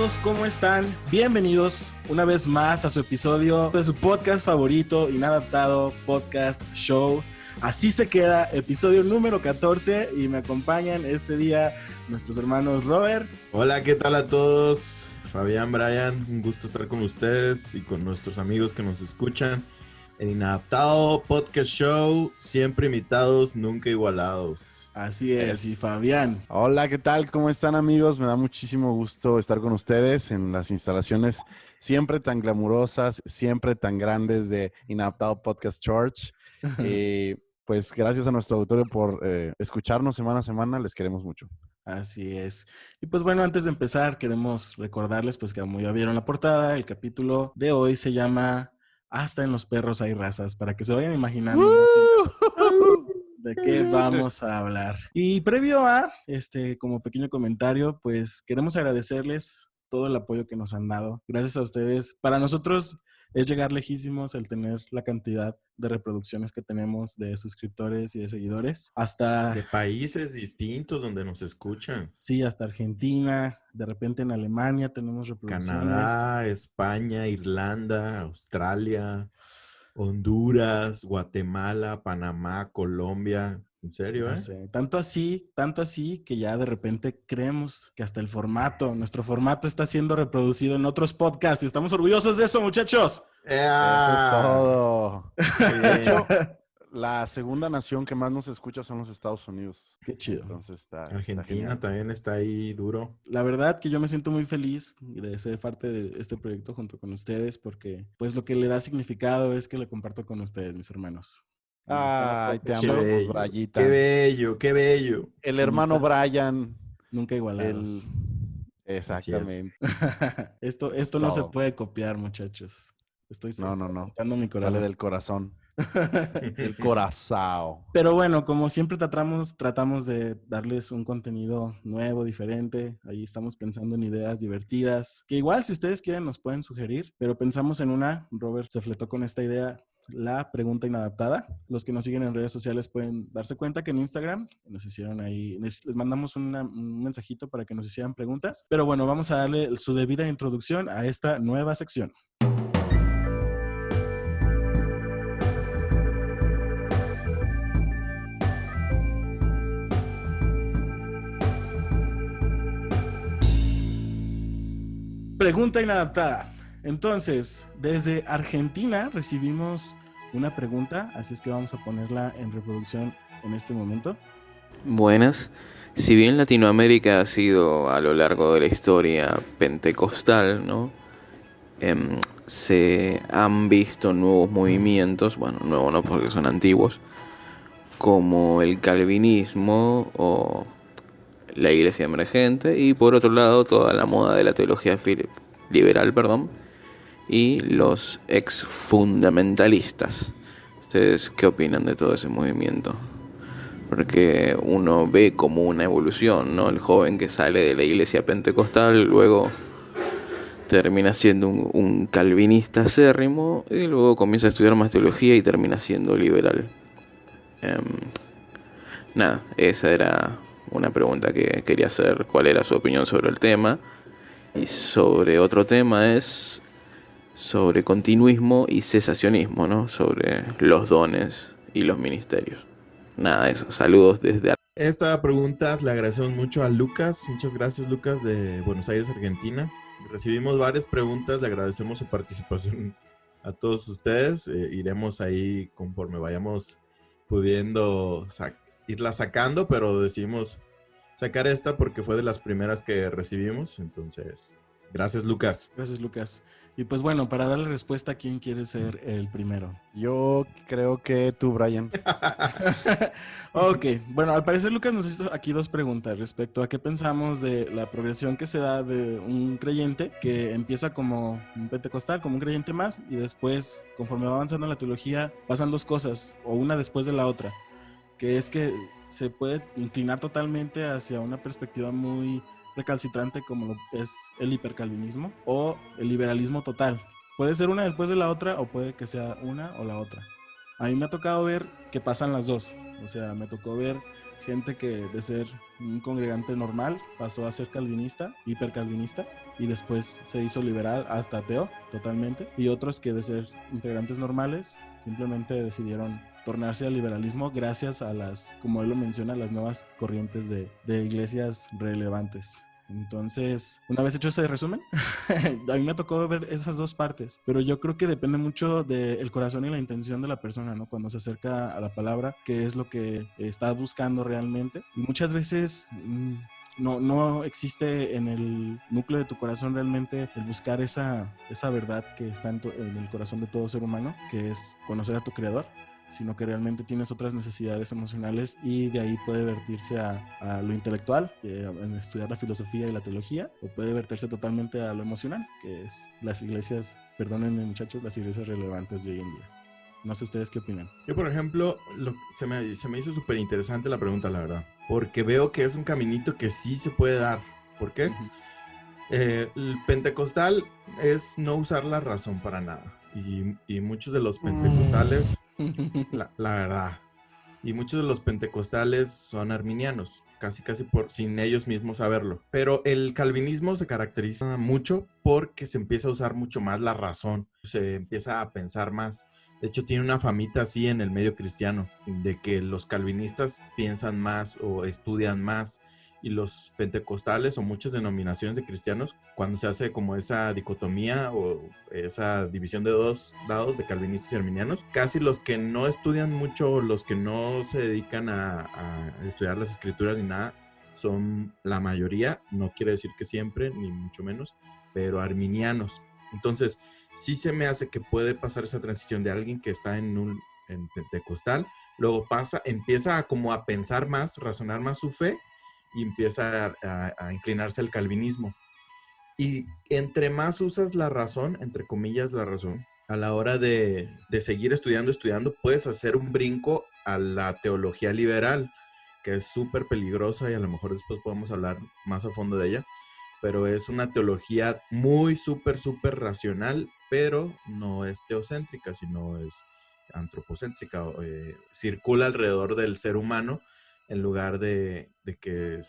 todos, ¿cómo están? Bienvenidos una vez más a su episodio de su podcast favorito, Inadaptado Podcast Show. Así se queda, episodio número 14, y me acompañan este día nuestros hermanos Robert. Hola, ¿qué tal a todos? Fabián, Brian, un gusto estar con ustedes y con nuestros amigos que nos escuchan en Inadaptado Podcast Show, siempre imitados, nunca igualados. Así es, y Fabián. Hola, ¿qué tal? ¿Cómo están, amigos? Me da muchísimo gusto estar con ustedes en las instalaciones siempre tan glamurosas, siempre tan grandes de Inadaptado Podcast Church. Pues gracias a nuestro auditorio por escucharnos semana a semana, les queremos mucho. Así es. Y pues bueno, antes de empezar, queremos recordarles pues que como ya vieron la portada, el capítulo de hoy se llama Hasta en los perros hay razas, para que se vayan imaginando más o menos de qué vamos a hablar. Y previo a como pequeño comentario, pues queremos agradecerles todo el apoyo que nos han dado. Gracias a ustedes. Para nosotros es llegar lejísimos el tener la cantidad de reproducciones que tenemos, de suscriptores y de seguidores. Hasta de países distintos donde nos escuchan. Sí, hasta Argentina, de repente en Alemania tenemos reproducciones. Canadá, España, Irlanda, Australia, Honduras, Guatemala, Panamá, Colombia. ¿En serio, Ya sé. Tanto así que ya de repente creemos que hasta nuestro formato está siendo reproducido en otros podcasts. Y estamos orgullosos de eso, muchachos. Eso es todo. De hecho, la segunda nación que más nos escucha son los Estados Unidos. Qué chido. Entonces está Argentina también está ahí duro. La verdad que yo me siento muy feliz de ser parte de este proyecto junto con ustedes, porque pues lo que le da significado es que lo comparto con ustedes, mis hermanos. Ay, te amamos, Brayita. Qué bello, qué bello. El hermano Brian. Nunca igualados. Exactamente. Esto no se puede copiar, muchachos. Estoy No. mi corazón. Sale del corazón. El corazón. Pero bueno, como siempre tratamos de darles un contenido nuevo, diferente. Ahí estamos pensando en ideas divertidas, que igual si ustedes quieren nos pueden sugerir, pero pensamos en una. Robert se fletó con esta idea, la pregunta inadaptada. Los que nos siguen en redes sociales pueden darse cuenta que en Instagram nos hicieron ahí, les mandamos un mensajito para que nos hicieran preguntas. Pero bueno, vamos a darle su debida introducción a esta nueva sección. Pregunta inadaptada. Entonces, desde Argentina recibimos una pregunta, así es que vamos a ponerla en reproducción en este momento. Buenas. Si bien Latinoamérica ha sido a lo largo de la historia pentecostal, ¿no? Se han visto nuevos movimientos, bueno, nuevos no porque son antiguos, como el calvinismo o la iglesia emergente, y por otro lado toda la moda de la teología liberal, y los ex-fundamentalistas. ¿Ustedes qué opinan de todo ese movimiento? Porque uno ve como una evolución, ¿no? El joven que sale de la iglesia pentecostal luego termina siendo un calvinista acérrimo y luego comienza a estudiar más teología y termina siendo liberal. Esa era una pregunta que quería hacer, cuál era su opinión sobre el tema. Y sobre otro tema es sobre continuismo y cesacionismo, ¿no? Sobre los dones y los ministerios. Eso, saludos desde Esta pregunta le agradecemos mucho a Lucas. Muchas gracias, Lucas, de Buenos Aires, Argentina. Recibimos varias preguntas, le agradecemos su participación a todos ustedes. Iremos ahí conforme vayamos pudiendo irla sacando, pero decidimos sacar esta porque fue de las primeras que recibimos. Entonces, gracias, Lucas. Gracias, Lucas. Y pues bueno, para darle respuesta, ¿quién quiere ser el primero? Yo creo que tú, Brian. Ok, bueno, al parecer Lucas nos hizo aquí dos preguntas respecto a qué pensamos de la progresión que se da de un creyente que empieza como un pentecostal, como un creyente más, y después, conforme va avanzando en la teología, pasan dos cosas, o una después de la otra, que es que se puede inclinar totalmente hacia una perspectiva muy recalcitrante como lo es el hipercalvinismo o el liberalismo total. Puede ser una después de la otra o puede que sea una o la otra. A mí me ha tocado ver que pasan las dos. O sea, me tocó ver gente que de ser un congregante normal pasó a ser calvinista, hipercalvinista, y después se hizo liberal hasta ateo totalmente, y otros que de ser integrantes normales simplemente decidieron tornarse al liberalismo gracias a las, como él lo menciona, las nuevas corrientes de iglesias relevantes. Entonces, una vez hecho ese resumen, a mí me tocó ver esas dos partes, pero yo creo que depende mucho del corazón y la intención de la persona, ¿no? Cuando se acerca a la palabra, qué es lo que está buscando realmente. Y muchas veces no existe en el núcleo de tu corazón realmente el buscar esa verdad que está en el corazón de todo ser humano, que es conocer a tu creador, sino que realmente tienes otras necesidades emocionales y de ahí puede vertirse a lo intelectual, en estudiar la filosofía y la teología, o puede vertirse totalmente a lo emocional, que es las iglesias, perdónenme muchachos, las iglesias relevantes de hoy en día. No sé ustedes qué opinan. Yo, por ejemplo, se me hizo súper interesante la pregunta, la verdad, porque veo que es un caminito que sí se puede dar. ¿Por qué? Uh-huh. El pentecostal es no usar la razón para nada. Y muchos de los pentecostales, la verdad, y muchos de los pentecostales son arminianos, casi sin ellos mismos saberlo. Pero el calvinismo se caracteriza mucho porque se empieza a usar mucho más la razón, se empieza a pensar más. De hecho, tiene una famita así en el medio cristiano, de que los calvinistas piensan más o estudian más, y los pentecostales o muchas denominaciones de cristianos, cuando se hace como esa dicotomía o esa división de dos lados de calvinistas y arminianos, casi los que no estudian mucho, los que no se dedican a estudiar las escrituras ni nada, son la mayoría, no quiere decir que siempre, ni mucho menos, pero arminianos. Entonces, sí se me hace que puede pasar esa transición de alguien que está en pentecostal, luego empieza como a pensar más, razonar más su fe, y empieza a inclinarse al calvinismo. Y entre más usas la razón, entre comillas la razón, a la hora de seguir estudiando, puedes hacer un brinco a la teología liberal, que es súper peligrosa y a lo mejor después podemos hablar más a fondo de ella, pero es una teología muy súper racional, pero no es teocéntrica, sino es antropocéntrica, circula alrededor del ser humano, en lugar de que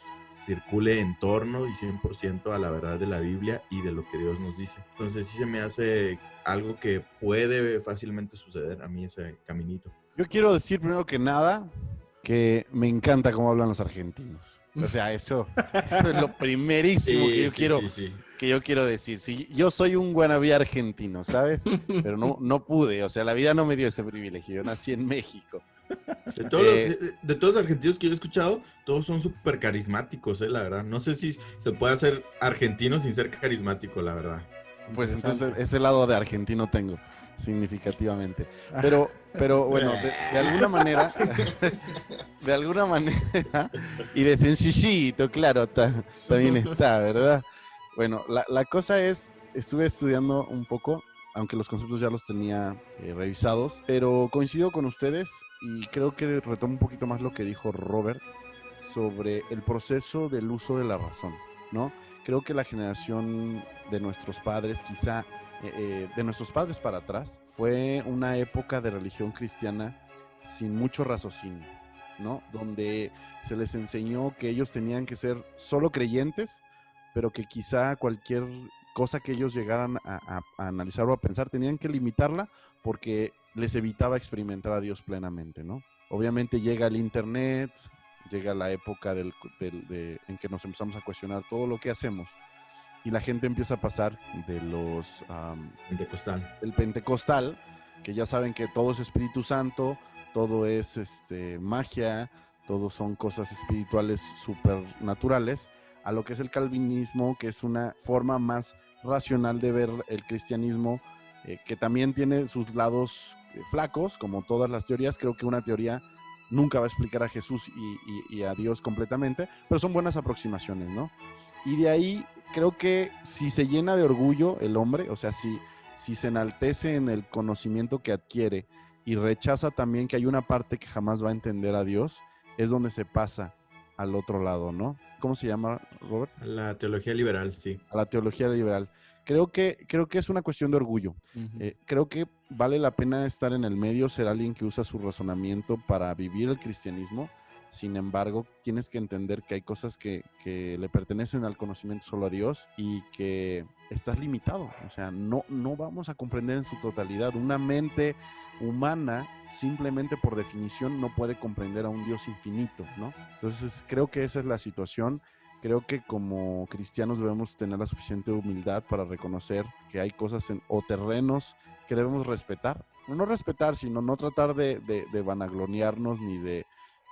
circule en torno y 100% a la verdad de la Biblia y de lo que Dios nos dice. Entonces sí se me hace algo que puede fácilmente suceder a mí, ese caminito. Yo quiero decir primero que nada que me encanta cómo hablan los argentinos. O sea, eso es lo primerísimo que yo quiero decir. Sí, yo soy un wannabe argentino, ¿sabes? Pero no pude, o sea, la vida no me dio ese privilegio. Yo nací en México. De todos los argentinos que yo he escuchado, todos son súper carismáticos, la verdad. No sé si se puede hacer argentino sin ser carismático, la verdad. Pues entonces ese lado de argentino tengo, significativamente. Pero bueno, de alguna manera, y de sencillito, claro, también está, ¿verdad? Bueno, la cosa es, estuve estudiando un poco, aunque los conceptos ya los tenía revisados, pero coincido con ustedes y creo que retomo un poquito más lo que dijo Robert sobre el proceso del uso de la razón, ¿no? Creo que la generación de nuestros padres, quizá de nuestros padres para atrás, fue una época de religión cristiana sin mucho raciocinio, ¿no? Donde se les enseñó que ellos tenían que ser solo creyentes, pero que quizá cualquier cosa que ellos llegaran a analizar o a pensar tenían que limitarla porque les evitaba experimentar a Dios plenamente, ¿no? Obviamente llega el internet, llega la época en que nos empezamos a cuestionar todo lo que hacemos y la gente empieza a pasar de del pentecostal, que ya saben que todo es Espíritu Santo, todo es magia, todo son cosas espirituales supernaturales, a lo que es el calvinismo, que es una forma más racional de ver el cristianismo, que también tiene sus lados flacos, como todas las teorías. Creo que una teoría nunca va a explicar a Jesús y a Dios completamente, pero son buenas aproximaciones, ¿no? Y de ahí creo que si se llena de orgullo el hombre, o sea, si se enaltece en el conocimiento que adquiere y rechaza también que hay una parte que jamás va a entender a Dios, es donde se pasa al otro lado, ¿no? ¿Cómo se llama, Robert? La teología liberal, sí. A la teología liberal. Creo que es una cuestión de orgullo. Uh-huh. Creo que vale la pena estar en el medio, ser alguien que usa su razonamiento para vivir el cristianismo, Sin embargo, tienes que entender que hay cosas que le pertenecen al conocimiento solo a Dios y que estás limitado. O sea, no vamos a comprender en su totalidad. Una mente humana, simplemente por definición, no puede comprender a un Dios infinito, ¿no? Entonces, creo que esa es la situación. Creo que como cristianos debemos tener la suficiente humildad para reconocer que hay cosas o terrenos que debemos respetar. No respetar, sino no tratar de vanagloriarnos ni de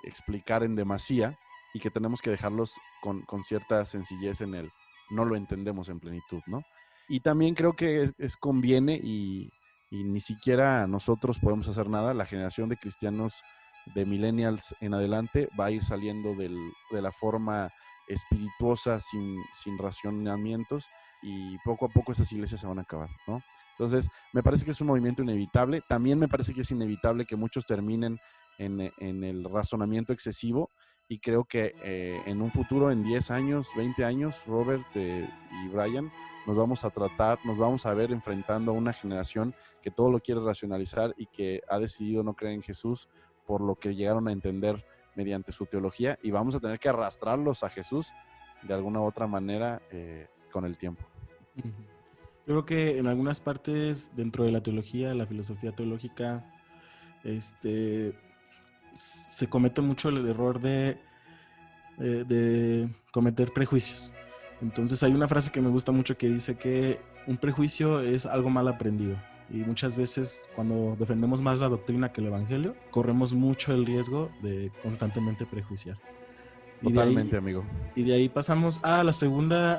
explicar en demasía, y que tenemos que dejarlos con cierta sencillez en el no lo entendemos en plenitud, ¿no? Y también creo que conviene y ni siquiera nosotros podemos hacer nada. La generación de cristianos de millennials en adelante va a ir saliendo de la forma espirituosa sin racionamientos, y poco a poco esas iglesias se van a acabar, ¿no? Entonces, me parece que es un movimiento inevitable. También me parece que es inevitable que muchos terminen en el razonamiento excesivo, y creo que en un futuro, en 10 años, 20 años, Robert y Brian, nos vamos a ver enfrentando a una generación que todo lo quiere racionalizar y que ha decidido no creer en Jesús por lo que llegaron a entender mediante su teología, y vamos a tener que arrastrarlos a Jesús de alguna u otra manera con el tiempo. Yo creo que en algunas partes dentro de la teología, la filosofía teológica, se comete mucho el error de cometer prejuicios. Entonces hay una frase que me gusta mucho que dice que un prejuicio es algo mal aprendido. Y muchas veces cuando defendemos más la doctrina que el evangelio, corremos mucho el riesgo de constantemente prejuiciar. Totalmente, amigo. Y de ahí pasamos a la segunda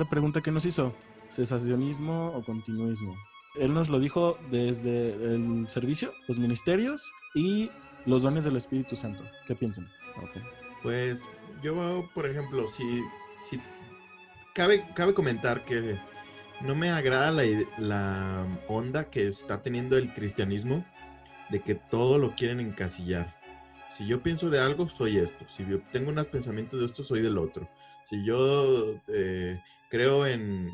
pregunta que nos hizo: ¿cesacionismo o continuismo? Él nos lo dijo desde el servicio, los ministerios y los dones del Espíritu Santo. ¿Qué piensan? Okay. Pues yo, por ejemplo, si cabe comentar que no me agrada la onda que está teniendo el cristianismo de que todo lo quieren encasillar. Si yo pienso de algo, soy esto. Si yo tengo unos pensamientos de esto, soy del otro. Si yo creo en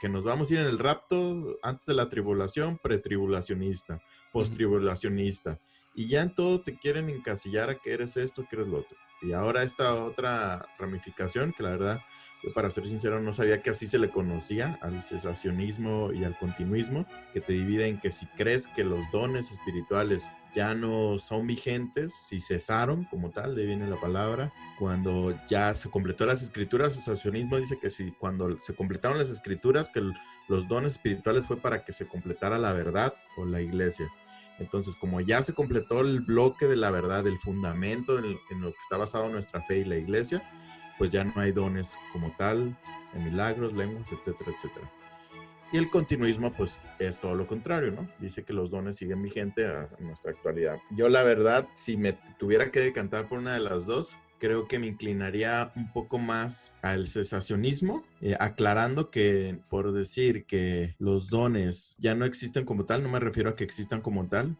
que nos vamos a ir en el rapto antes de la tribulación, pretribulacionista, posttribulacionista. Y ya en todo te quieren encasillar a que eres esto, que eres lo otro. Y ahora esta otra ramificación, que la verdad, yo para ser sincero no sabía que así se le conocía, al cesacionismo y al continuismo, que te divide en que si crees que los dones espirituales ya no son vigentes, si cesaron como tal, de ahí viene la palabra, cuando ya se completó las escrituras. El cesacionismo dice que si cuando se completaron las escrituras, que los dones espirituales fue para que se completara la verdad o la iglesia. Entonces, como ya se completó el bloque de la verdad, el fundamento en lo que está basado nuestra fe y la iglesia, pues ya no hay dones como tal, en milagros, lenguas, etcétera, etcétera. Y el continuismo, pues, es todo lo contrario, ¿no? Dice que los dones siguen vigentes a nuestra actualidad. Yo, la verdad, si me tuviera que decantar por una de las dos, creo que me inclinaría un poco más al cesacionismo, aclarando que por decir que los dones ya no existen como tal, no me refiero a que existan como tal,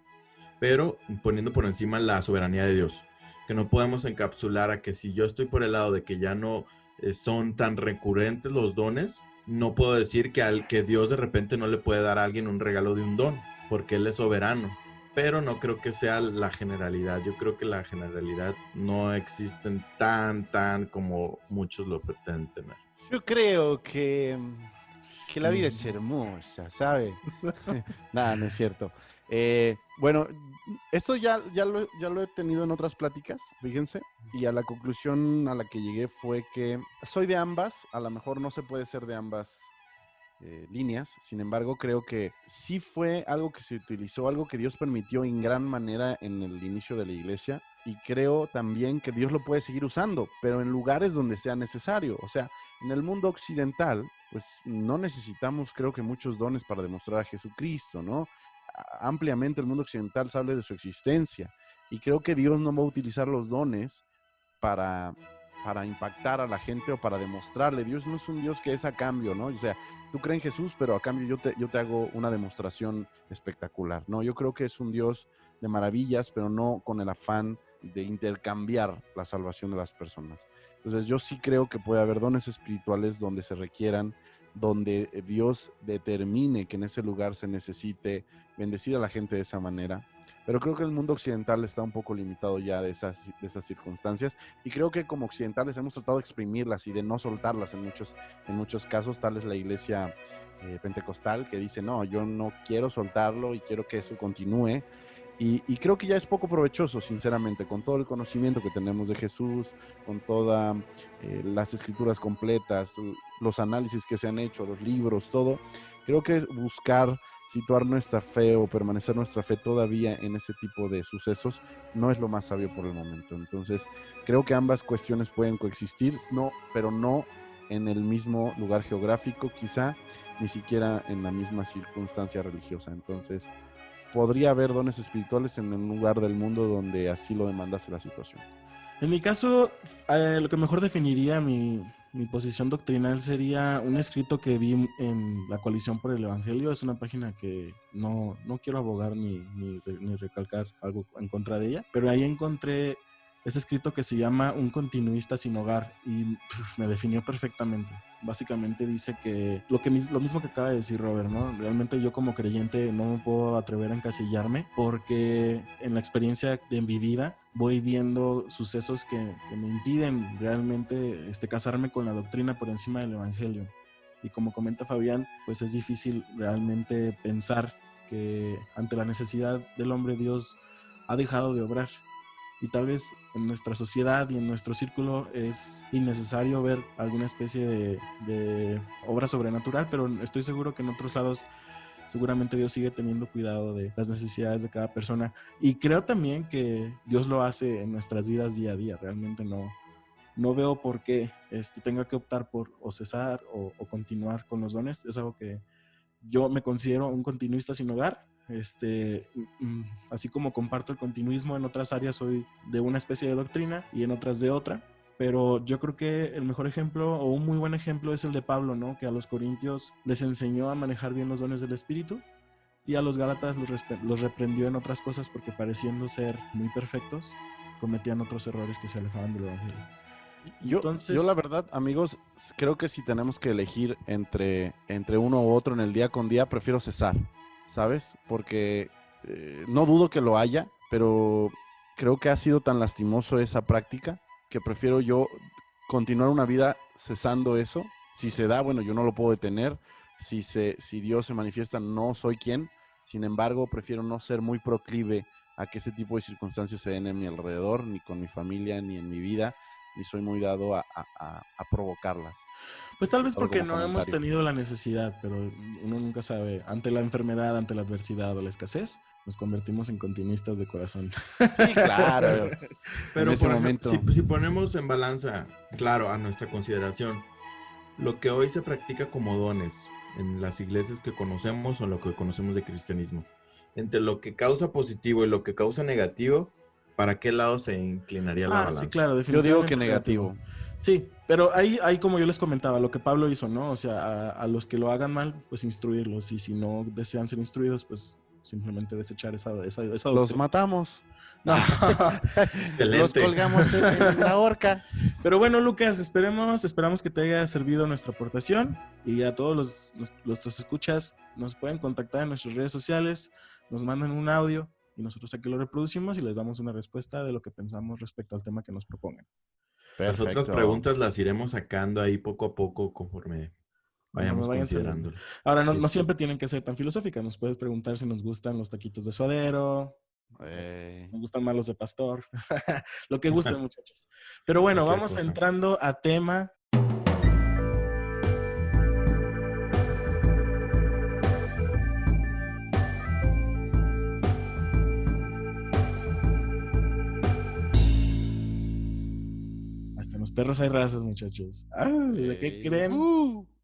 pero poniendo por encima la soberanía de Dios, que no podemos encapsular a que si yo estoy por el lado de que ya no son tan recurrentes los dones, no puedo decir que Dios de repente no le puede dar a alguien un regalo de un don, porque Él es soberano. Pero no creo que sea la generalidad. Yo creo que la generalidad no existen tan como muchos lo pretenden tener. Yo creo que la vida es hermosa, ¿sabe? Nada, no es cierto. Bueno, esto ya lo he tenido en otras pláticas, fíjense, y a la conclusión a la que llegué fue que soy de ambas. A lo mejor no se puede ser de ambas líneas. Sin embargo, creo que sí fue algo que se utilizó, algo que Dios permitió en gran manera en el inicio de la iglesia, y creo también que Dios lo puede seguir usando, pero en lugares donde sea necesario. O sea, en el mundo occidental, pues no necesitamos, creo que, muchos dones para demostrar a Jesucristo, ¿no? Ampliamente el mundo occidental sabe de su existencia, y creo que Dios no va a utilizar los dones para impactar a la gente o para demostrarle. Dios no es un Dios que es a cambio, ¿no? O sea, tú crees en Jesús, pero a cambio yo te hago una demostración espectacular, ¿no? Yo creo que es un Dios de maravillas, pero no con el afán de intercambiar la salvación de las personas. Entonces yo sí creo que puede haber dones espirituales donde se requieran donde Dios determine que en ese lugar se necesite bendecir a la gente de esa manera. Pero creo que el mundo occidental está un poco limitado ya de esas circunstancias, y creo que como occidentales hemos tratado de exprimirlas y de no soltarlas en muchos casos. Tal es la iglesia pentecostal, que dice, no, yo no quiero soltarlo y quiero que eso continúe. Y creo que ya es poco provechoso, sinceramente, con todo el conocimiento que tenemos de Jesús, con todas las escrituras completas, los análisis que se han hecho, los libros, todo. Creo que buscar situar nuestra fe o permanecer nuestra fe todavía en ese tipo de sucesos no es lo más sabio por el momento. Entonces, creo que ambas cuestiones pueden coexistir, pero no en el mismo lugar geográfico, quizá, ni siquiera en la misma circunstancia religiosa. Entonces, podría haber dones espirituales en un lugar del mundo donde así lo demandase la situación. En mi caso, lo que mejor definiría mi posición doctrinal sería un escrito que vi en la Coalición por el Evangelio. Es una página que no quiero abogar ni recalcar algo en contra de ella, pero ahí encontré ese escrito que se llama Un continuista sin hogar y me definió perfectamente. Básicamente dice que lo mismo que acaba de decir Robert, ¿no? Realmente yo como creyente no me puedo atrever a encasillarme porque en la experiencia de mi vida voy viendo sucesos que me impiden realmente casarme con la doctrina por encima del evangelio. Y como comenta Fabián, pues es difícil realmente pensar que ante la necesidad del hombre Dios ha dejado de obrar. Y tal vez en nuestra sociedad y en nuestro círculo es innecesario ver alguna especie de obra sobrenatural, pero estoy seguro que en otros lados seguramente Dios sigue teniendo cuidado de las necesidades de cada persona. Y creo también que Dios lo hace en nuestras vidas día a día. Realmente no veo por qué tenga que optar por o cesar o continuar con los dones. Es algo que yo me considero un continuista sin hogar. Así como comparto el continuismo en otras áreas, soy de una especie de doctrina y en otras de otra, pero yo creo que el mejor ejemplo o un muy buen ejemplo es el de Pablo, ¿no? Que a los corintios les enseñó a manejar bien los dones del Espíritu y a los gálatas los reprendió en otras cosas porque pareciendo ser muy perfectos cometían otros errores que se alejaban del evangelio. Yo la verdad, amigos, creo que si tenemos que elegir entre uno u otro en el día con día, prefiero cesar, ¿sabes? Porque no dudo que lo haya, pero creo que ha sido tan lastimoso esa práctica que prefiero yo continuar una vida cesando eso. Si se da, bueno, yo no lo puedo detener. Si Dios se manifiesta, no soy quien. Sin embargo, prefiero no ser muy proclive a que ese tipo de circunstancias se den en mi alrededor, ni con mi familia, ni en mi vida, ni soy muy dado a provocarlas. Pues tal vez porque no hemos tenido la necesidad, pero uno nunca sabe. Ante la enfermedad, ante la adversidad o la escasez, nos convertimos en continuistas de corazón. Sí, claro. Pero en ese momento, si ponemos en balanza, claro, a nuestra consideración, lo que hoy se practica como dones en las iglesias que conocemos o lo que conocemos de cristianismo, entre lo que causa positivo y lo que causa negativo, ¿para qué lado se inclinaría la balanza? Sí, claro, definitivamente. Yo digo que negativo. Sí, pero ahí como yo les comentaba, lo que Pablo hizo, ¿no? O sea, a los que lo hagan mal, pues instruirlos. Y si no desean ser instruidos, pues simplemente desechar esa Los matamos. No. Los colgamos en la horca. Pero bueno, Lucas, esperamos que te haya servido nuestra aportación. Y a todos nuestros escuchas, nos pueden contactar en nuestras redes sociales, nos mandan un audio y nosotros aquí lo reproducimos y les damos una respuesta de lo que pensamos respecto al tema que nos propongan. Perfecto. Las otras preguntas las iremos sacando ahí poco a poco conforme vayamos considerando. Ahora, no siempre tienen que ser tan filosóficas. Nos puedes preguntar si nos gustan los taquitos de suadero, nos gustan más los de pastor, lo que gusten, muchachos. Pero bueno, vamos entrando a tema. Perros hay razas, muchachos. ¿De qué creen?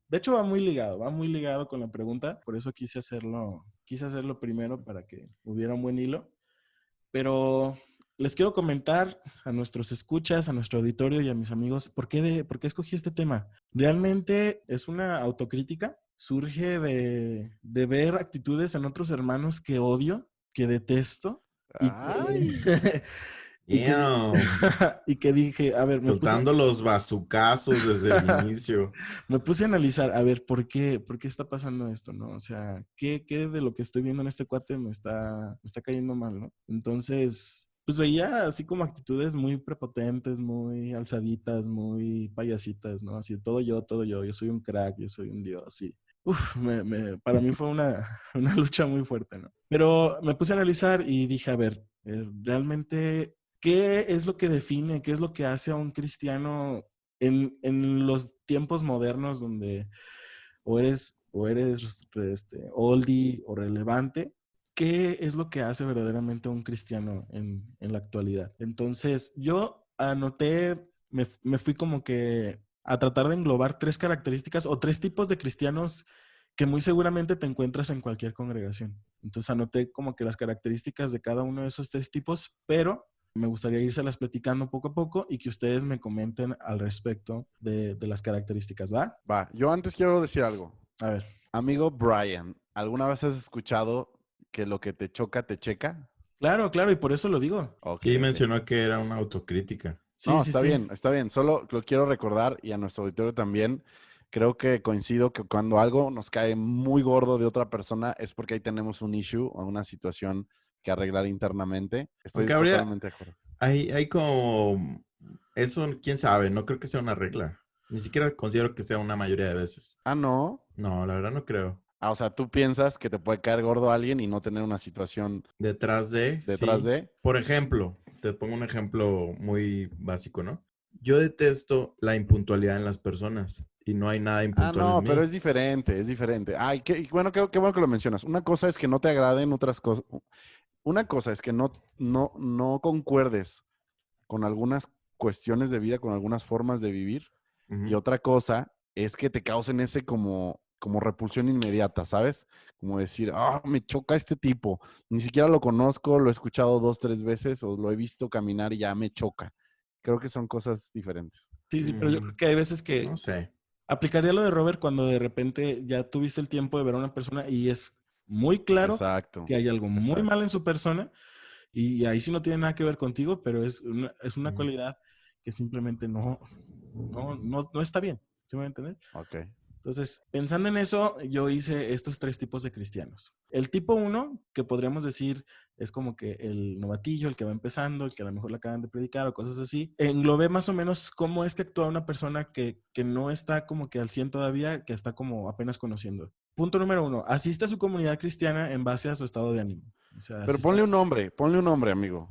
De hecho, va muy ligado con la pregunta. Por eso quise hacerlo primero para que hubiera un buen hilo. Pero les quiero comentar a nuestros escuchas, a nuestro auditorio y a mis amigos, ¿por qué escogí este tema? Realmente es una autocrítica. Surge de ver actitudes en otros hermanos que odio, que detesto. Damn. Y que dije, a ver, Soltando los bazucazos desde el inicio. me puse a analizar, a ver, ¿por qué está pasando esto, no? O sea, ¿qué de lo que estoy viendo en este cuate me está cayendo mal, no? Entonces, pues veía así como actitudes muy prepotentes, muy alzaditas, muy payasitas, ¿no? Así, todo yo soy un crack, yo soy un dios, y uf, para mí fue una lucha muy fuerte, ¿no? Pero me puse a analizar y dije, a ver, realmente, ¿qué es lo que define, qué es lo que hace a un cristiano en los tiempos modernos donde o eres oldie o relevante? ¿Qué es lo que hace verdaderamente a un cristiano en la actualidad? Entonces, yo anoté, me fui como que a tratar de englobar 3 características o 3 tipos de cristianos que muy seguramente te encuentras en cualquier congregación. Entonces anoté como que las características de cada uno de esos 3 tipos, pero me gustaría irselas platicando poco a poco y que ustedes me comenten al respecto de las características, ¿va? Va, yo antes quiero decir algo. A ver. Amigo Brian, ¿alguna vez has escuchado que lo que te choca, te checa? Claro, y por eso lo digo. Ok, Sí, ok. mencionó que era una autocrítica. Sí, No, sí, está sí. bien, está bien. Solo lo quiero recordar y a nuestro auditorio también. Creo que coincido que cuando algo nos cae muy gordo de otra persona es porque ahí tenemos un issue o una situación que arreglar internamente. Estoy Aunque habría, totalmente de acuerdo. hay como... Eso, quién sabe, no creo que sea una regla. Ni siquiera considero que sea una mayoría de veces. Ah, no. No, la verdad no creo. Ah, o sea, tú piensas que te puede caer gordo alguien y no tener una situación Detrás de, detrás sí. de. Por ejemplo, te pongo un ejemplo muy básico, ¿no? Yo detesto la impuntualidad en las personas y no hay nada Ah, impuntual en no, pero mí. es diferente, es diferente. Ay, bueno, qué bueno que lo mencionas. Una cosa es que no te agraden otras cosas. Una cosa es que no concuerdes con algunas cuestiones de vida, con algunas formas de vivir. Y Ujú. otra cosa es que te causen ese como repulsión inmediata, ¿sabes? Como decir, me choca este tipo. Ni siquiera lo conozco, lo he escuchado 2, 3 veces o lo he visto caminar y ya me choca. Creo que son cosas diferentes. Sí, pero yo creo que hay veces que No sé. aplicaría lo de Robert cuando de repente ya tuviste el tiempo de ver a una persona y es muy claro Exacto, que hay algo muy mal exacto. en su persona y ahí sí no tiene nada que ver contigo, pero es una Ujú. cualidad que simplemente no está bien. ¿Sí me va a entender? Ok. Entonces, pensando en eso, yo hice estos 3 tipos de cristianos. El tipo 1, que podríamos decir es como que el novatillo, el que va empezando, el que a lo mejor le acaban de predicar o cosas así. Englobé más o menos cómo es que actúa una persona que no está como que al 100 todavía, que está como apenas conociendo. Punto número 1, asiste a su comunidad cristiana en base a su estado de ánimo. O sea, Pero asiste. ponle un nombre, amigo.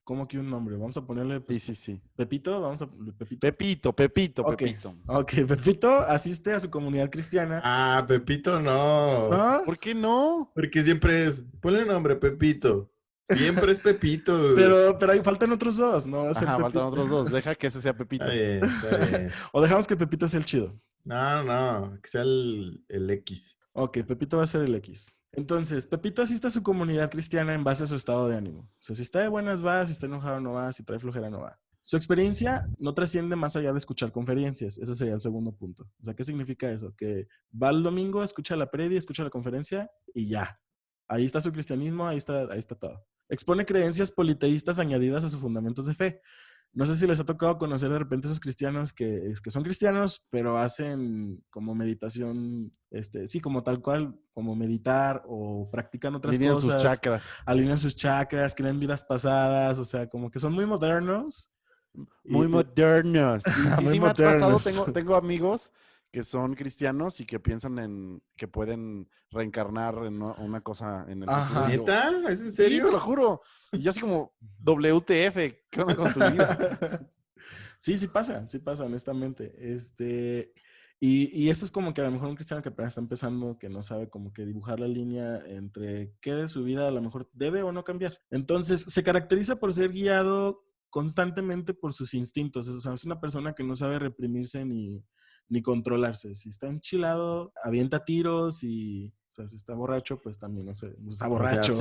¿Cómo que un nombre? Vamos a ponerle, Sí, pues, sí, sí. Pepito, Pepito. Pepito, Pepito, Ok, Pepito. ok, Pepito asiste a su comunidad cristiana. Ah, Pepito no. ¿No? ¿Por qué no? Porque siempre es, ponle nombre, Pepito. Siempre es Pepito. Pero ahí faltan otros 2, no va a ser Ajá, faltan Pepito. otros 2. Deja que ese sea Está Pepito. bien, está bien. O dejamos que Pepito sea el chido. No, no, que sea el X. Ok, Pepito va a ser el X. Entonces, Pepito asiste a su comunidad cristiana en base a su estado de ánimo. O sea, si está de buenas va, si está enojado no va, si trae flojera no va. Su experiencia no trasciende más allá de escuchar conferencias. Ese sería el segundo punto. O sea, ¿qué significa eso? Que va el domingo, escucha la predi, escucha la conferencia y ya. Ahí está su cristianismo, ahí está todo. Expone creencias politeístas añadidas a sus fundamentos de fe. No sé si les ha tocado conocer de repente esos cristianos que son cristianos, pero hacen como meditación, sí, como tal cual, como meditar o practican otras Alinean sus cosas, chakras. alinean sus chakras, creen vidas pasadas, o sea, como que son muy modernos. Muy Y, modernos. Sí, sí, muy sí me ha pasado. modernos. Tengo amigos que son cristianos y que piensan en que pueden reencarnar en una cosa en el futuro. Y Ajá. yo, ¿Neta? ¿Es en sí, te lo serio? juro. Y yo así como, WTF, ¿qué onda con tu vida? Sí pasa, honestamente. Y eso es como que a lo mejor un cristiano que apenas está empezando, que no sabe como que dibujar la línea entre qué de su vida a lo mejor debe o no cambiar. Entonces, se caracteriza por ser guiado constantemente por sus instintos. O sea, es una persona que no sabe reprimirse ni controlarse. Si está enchilado, avienta tiros y, o sea, si está borracho, pues también, no sé, está O sea, borracho.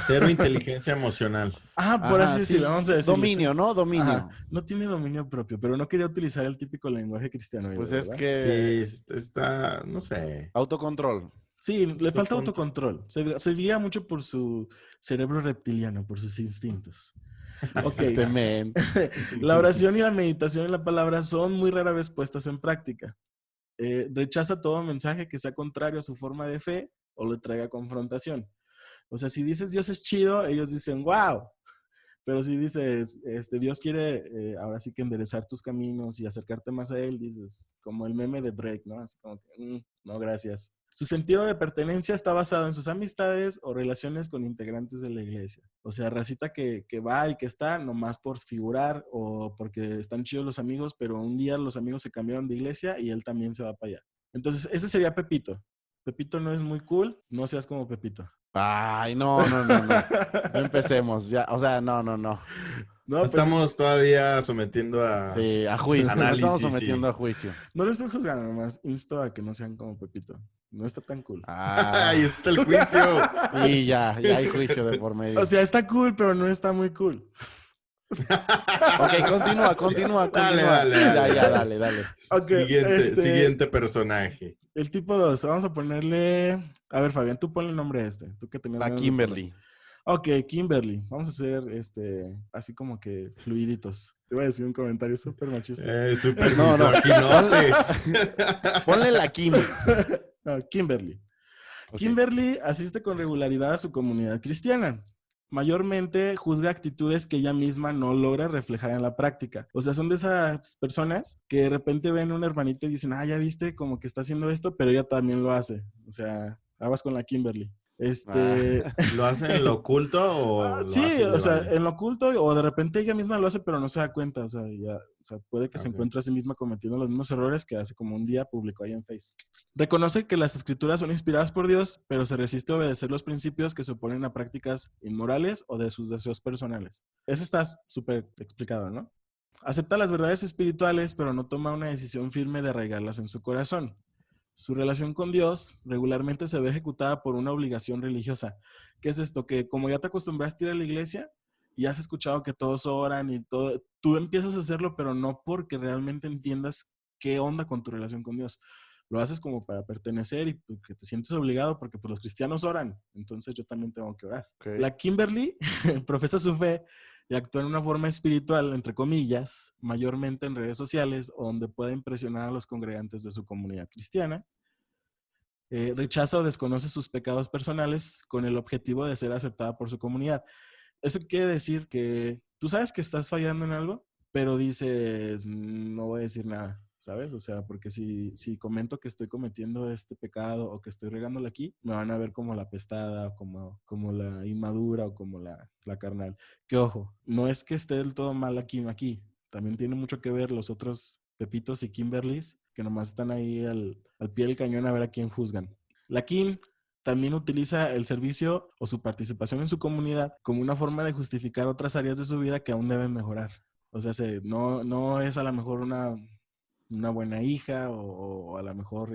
cero inteligencia emocional. Por así Ajá, decirlo, sí. vamos a decirlo. Dominio, ¿no? Ajá, Dominio. no tiene dominio propio, pero no quería utilizar el típico lenguaje cristiano, Pues es ¿verdad? que Sí, está, no sé. autocontrol. Sí, le Esto falta autocontrol. Se guía mucho por su cerebro reptiliano, por sus instintos. Ok. Este men. La oración y la meditación en la palabra son muy rara vez puestas en práctica. Rechaza todo mensaje que sea contrario a su forma de fe o le traiga confrontación. O sea, si dices Dios es chido, ellos dicen wow. Pero si dices, Dios quiere ahora sí que enderezar tus caminos y acercarte más a Él, dices, como el meme de Drake, ¿no? Así como que, no, gracias. Su sentido de pertenencia está basado en sus amistades o relaciones con integrantes de la iglesia. O sea, racita que va y que está nomás por figurar o porque están chidos los amigos, pero un día los amigos se cambiaron de iglesia y él también se va para allá. Entonces, ese sería Pepito. Pepito no es muy cool, no seas como Pepito. Ay, no. No empecemos, ya. O sea, no. No, pues Estamos todavía sometiendo a Sí, a juicio. Lo estamos análisis. sometiendo Sí. a juicio. no lo estoy juzgando, nomás insto a que no sean como Pepito. No está tan cool. Ahí está el juicio. Y ya hay juicio de por medio. O sea, está cool, pero no está muy cool. Ok, continúa. Dale. Ya, dale. Ok, Siguiente personaje. El tipo 2, vamos a ponerle... A ver, Fabián, tú ponle el nombre a este. Tú que tenías La ganas de Kimberly. poner. Ok, Kimberly. Vamos a hacer así como que fluiditos. Te voy a decir un comentario súper machista. Súper No. misoginote. Ponle la Kim. No, Kimberly. Ok. Kimberly asiste con regularidad a su comunidad cristiana. Mayormente juzga actitudes que ella misma no logra reflejar en la práctica. O sea, son de esas personas que de repente ven a un hermanito y dicen, ya viste como que está haciendo esto, pero ella también lo hace. O sea, aguas con la Kimberly. ¿Lo hace en lo oculto o lo sí, hace o sea, vale? en lo oculto o de repente ella misma lo hace, pero no se da cuenta. O sea, puede que se Ok. encuentre a sí misma cometiendo los mismos errores que hace como un día publicó ahí en Face. Reconoce que las escrituras son inspiradas por Dios, pero se resiste a obedecer los principios que se oponen a prácticas inmorales o de sus deseos personales. Eso está súper explicado, ¿no? Acepta las verdades espirituales, pero no toma una decisión firme de arraigarlas en su corazón. Su relación con Dios regularmente se ve ejecutada por una obligación religiosa. ¿Qué es esto? Que como ya te acostumbraste a ir a la iglesia y has escuchado que todos oran y todo, tú empiezas a hacerlo, pero no porque realmente entiendas qué onda con tu relación con Dios. Lo haces como para pertenecer y que te sientes obligado porque pues, los cristianos oran, entonces yo también tengo que orar. Okay. La Kimberly profesa su fe y actúa en una forma espiritual, entre comillas, mayormente en redes sociales o donde pueda impresionar a los congregantes de su comunidad cristiana. Rechaza o desconoce sus pecados personales con el objetivo de ser aceptada por su comunidad. Eso quiere decir que tú sabes que estás fallando en algo, pero dices, no voy a decir nada, ¿sabes? O sea, porque si comento que estoy cometiendo este pecado o que estoy regándole aquí, me van a ver como la pestada, como la inmadura o como la carnal. Que ojo, no es que esté del todo mal aquí. También tiene mucho que ver los otros Pepitos y Kimberlys que nomás están ahí al pie del cañón a ver a quién juzgan. La Kim también utiliza el servicio o su participación en su comunidad como una forma de justificar otras áreas de su vida que aún deben mejorar. O sea, no es a lo mejor una buena hija o a lo mejor,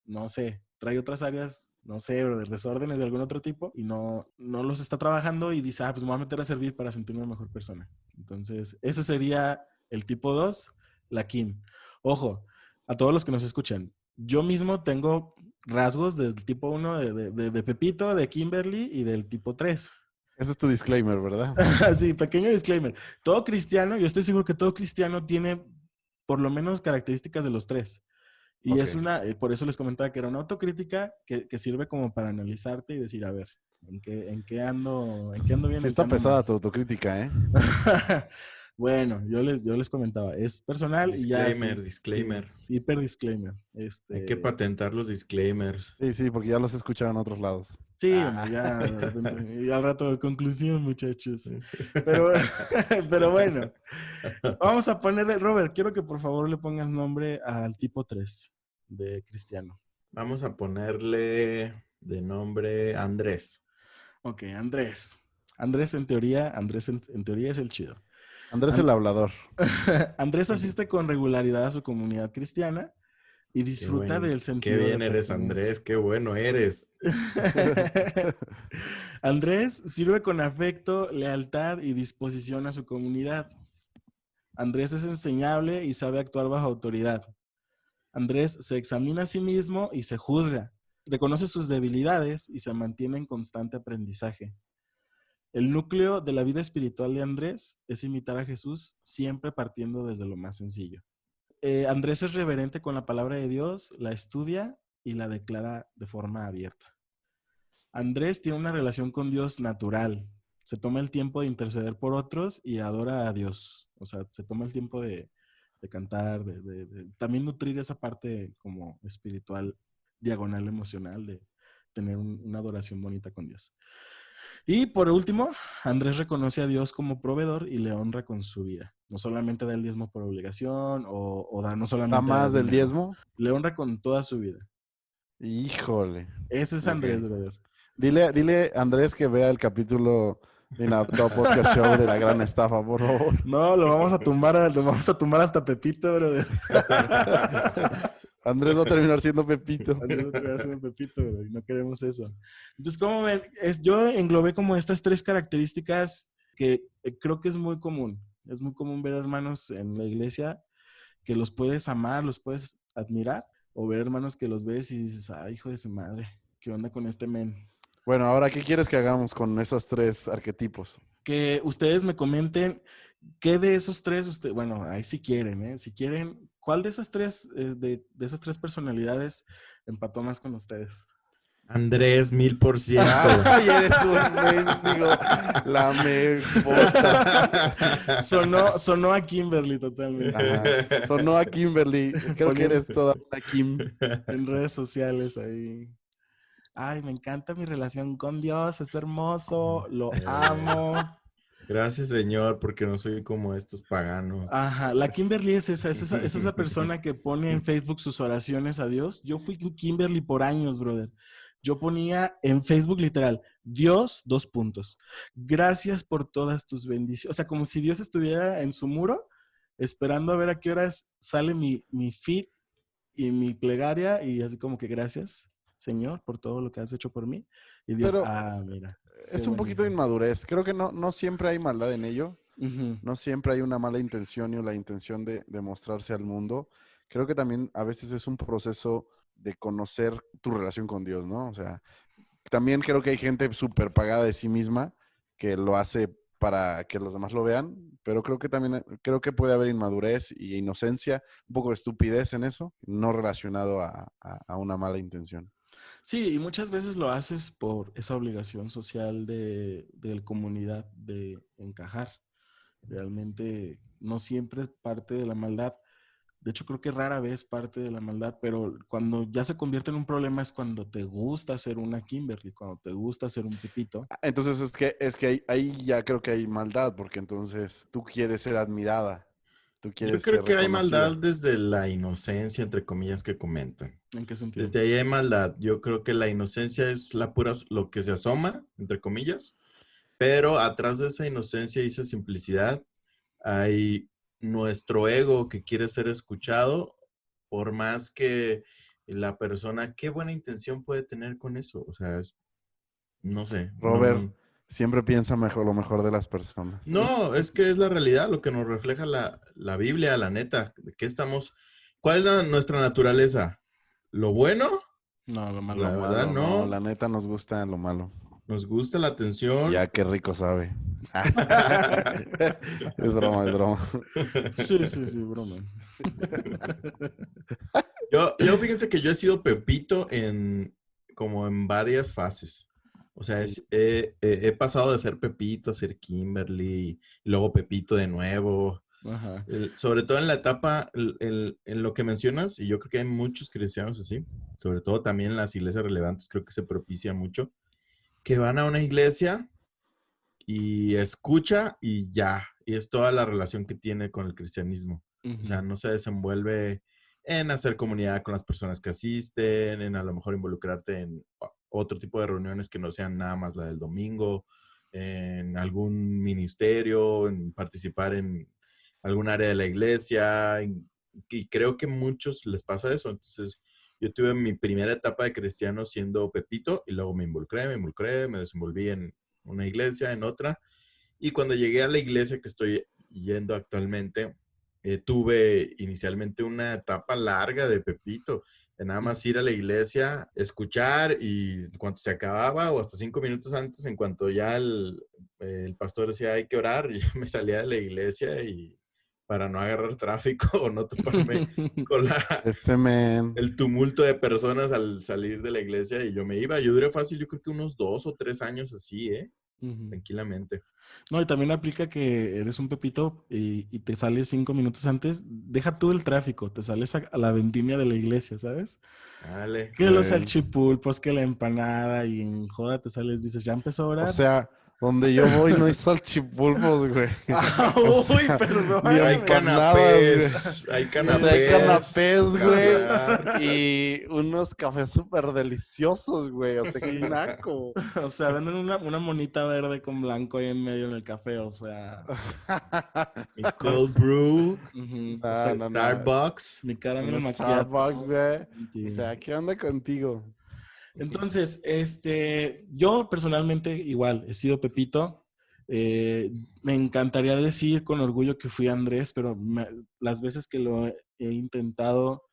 no sé, trae otras áreas, no sé, de desórdenes de algún otro tipo y no los está trabajando y dice, pues me voy a meter a servir para sentirme una mejor persona. Entonces, ese sería el tipo 2, la Kim. Ojo, a todos los que nos escuchan, yo mismo tengo rasgos del tipo 1 de Pepito, de Kimberly y del tipo 3. Ese es tu disclaimer, ¿verdad? Sí, pequeño disclaimer. Todo cristiano, yo estoy seguro que todo cristiano tiene por lo menos características de los tres. Y es por eso les comentaba que era una autocrítica que sirve como para analizarte y decir, a ver, ¿en qué ando bien? Sí está pesada tu autocrítica, ¿eh? Bueno, yo les comentaba, es personal disclaimer, y ya. Disclaimer. Sí, hiper disclaimer. Hay que patentar los disclaimers. Sí, porque ya los he escuchado en otros lados. Sí, ya de repente, y al rato de conclusión, muchachos. Pero bueno, vamos a ponerle, Robert, quiero que por favor le pongas nombre al tipo 3 de Cristiano. Vamos a ponerle de nombre Andrés. Ok, Andrés. Andrés en teoría es el chido. Andrés el hablador. Andrés asiste con regularidad a su comunidad cristiana y disfruta del sentido Qué bien de eres, Andrés. Qué bueno eres. Andrés sirve con afecto, lealtad y disposición a su comunidad. Andrés es enseñable y sabe actuar bajo autoridad. Andrés se examina a sí mismo y se juzga. Reconoce sus debilidades y se mantiene en constante aprendizaje. El núcleo de la vida espiritual de Andrés es imitar a Jesús, siempre partiendo desde lo más sencillo. Andrés es reverente con la palabra de Dios, la estudia y la declara de forma abierta. Andrés tiene una relación con Dios natural. Se toma el tiempo de interceder por otros y adora a Dios. O sea, se toma el tiempo de cantar, de también nutrir esa parte como espiritual, diagonal emocional, de tener una adoración bonita con Dios. Y por último, Andrés reconoce a Dios como proveedor y le honra con su vida. No solamente da el diezmo por obligación o da no ¿Da solamente más del dinero. diezmo? Le honra con toda su vida. Híjole. Ese es Andrés, Ok. brother. Dile Andrés que vea el capítulo de Inadaptado Podcast Show de la gran estafa, por favor. No, lo vamos a tumbar hasta Pepito, brother. Andrés va a terminar siendo Pepito. Andrés va a terminar siendo Pepito, brother. No queremos eso. Entonces, ¿cómo ven? Yo englobé como estas 3 características que creo que es muy común. Es muy común ver hermanos en la iglesia que los puedes amar, los puedes admirar, o ver hermanos que los ves y dices, ay, hijo de su madre, ¿qué onda con este men? Bueno, ahora, ¿qué quieres que hagamos con esos 3 arquetipos? Que ustedes me comenten qué de esos 3, bueno, ahí si quieren, ¿eh? Si quieren, ¿cuál de esas 3, de esas 3 personalidades empató más con ustedes? Andrés, 1000%. Ay, eres un mendigo. La mejor. Sonó a Kimberly totalmente. Ajá. Sonó a Kimberly. Creo que eres toda una Kim. En redes sociales ahí. Ay, me encanta mi relación con Dios, es hermoso, lo amo. Gracias, Señor, porque no soy como estos paganos. Ajá, la Kimberly es esa persona que pone en Facebook sus oraciones a Dios. Yo fui Kimberly por años, brother. Yo ponía en Facebook literal, Dios, 2 puntos. Gracias por todas tus bendiciones. O sea, como si Dios estuviera en su muro, esperando a ver a qué horas sale mi feed y mi plegaria, y así como que gracias, Señor, por todo lo que has hecho por mí. Y Dios, Pero mira. es qué un poquito de bonito. inmadurez. Creo que no siempre hay maldad en ello. Ujú. No siempre hay una mala intención o la intención de mostrarse al mundo. Creo que también a veces es un proceso de conocer tu relación con Dios, ¿no? O sea, también creo que hay gente súper pagada de sí misma que lo hace para que los demás lo vean, pero creo que también puede haber inmadurez y inocencia, un poco de estupidez en eso, no relacionado a una mala intención. Sí, y muchas veces lo haces por esa obligación social de la comunidad de encajar. Realmente no siempre es parte de la maldad. De hecho, creo que rara vez parte de la maldad, pero cuando ya se convierte en un problema es cuando te gusta ser una Kimberly, cuando te gusta ser un Pepito. Entonces es que ahí ya creo que hay maldad, porque entonces tú quieres ser admirada, tú Yo quieres creo ser que hay maldad reconocida. desde la inocencia, entre comillas, que comentan. ¿En qué sentido? Desde ahí hay maldad. Yo creo que la inocencia es la pura, lo que se asoma, entre comillas, pero atrás de esa inocencia y esa simplicidad hay nuestro ego que quiere ser escuchado, por más que la persona, qué buena intención puede tener con eso. O sea, no sé, Robert, siempre piensa lo mejor de las personas. no, es que es la realidad, lo que nos refleja la Biblia, la neta, de qué estamos, ¿cuál es nuestra naturaleza? ¿Lo bueno? No, lo Lo malo. La verdad, malo, no, no. la neta nos gusta lo malo. Nos gusta la atención. Ya qué rico sabe. Es broma, es broma. Sí, broma. Yo fíjense que yo he sido Pepito como en varias fases. O sea, Sí. he pasado de ser Pepito a ser Kimberly, y luego Pepito de nuevo. Ajá. Sobre todo en la etapa, en lo que mencionas, y yo creo que hay muchos cristianos así, sobre todo también en las iglesias relevantes, creo que se propicia mucho, que van a una iglesia y escucha y ya, y es toda la relación que tiene con el cristianismo. O sea, Ujú. no se desenvuelve en hacer comunidad con las personas que asisten, en a lo mejor involucrarte en otro tipo de reuniones que no sean nada más la del domingo, en algún ministerio, en participar en algún área de la iglesia. Y creo que muchos les pasa eso. Entonces, yo tuve mi primera etapa de cristiano siendo Pepito y luego me involucré, me desenvolví en una iglesia, en otra. Y cuando llegué a la iglesia que estoy yendo actualmente, tuve inicialmente una etapa larga de Pepito, de nada más ir a la iglesia, escuchar y en cuanto se acababa o hasta 5 minutos antes, en cuanto ya el pastor decía hay que orar y yo me salía de la iglesia y para no agarrar tráfico o no toparme con Man. el tumulto de personas al salir de la iglesia y yo me iba. Yo duré fácil, yo creo que unos 2 o 3 años así, tranquilamente. No, y también aplica que eres un pepito y te sales 5 minutos antes. Deja tú el tráfico, te sales a la vendimia de la iglesia, ¿sabes? Dale. Que los salchipulpos, que la empanada y en joda te sales, dices, ya empezó a orar. O sea, donde yo voy no hay salchipulpos, güey. Uy, perdón. Ni Hay empanadas, canapés, hay O sea, canapés. hay canapés, güey. Caviar. Y unos cafés súper deliciosos, güey. O sea, qué naco. O sea, venden una monita verde con blanco ahí en medio en el café, o sea. Mi cold brew, Ujú, No, o sea, no, no. Starbucks. mi caramelo Unos macchiato. Starbucks, güey. Sí. O sea, ¿qué onda contigo? Entonces, yo personalmente igual he sido Pepito. Me encantaría decir con orgullo que fui Andrés, pero las veces que lo he intentado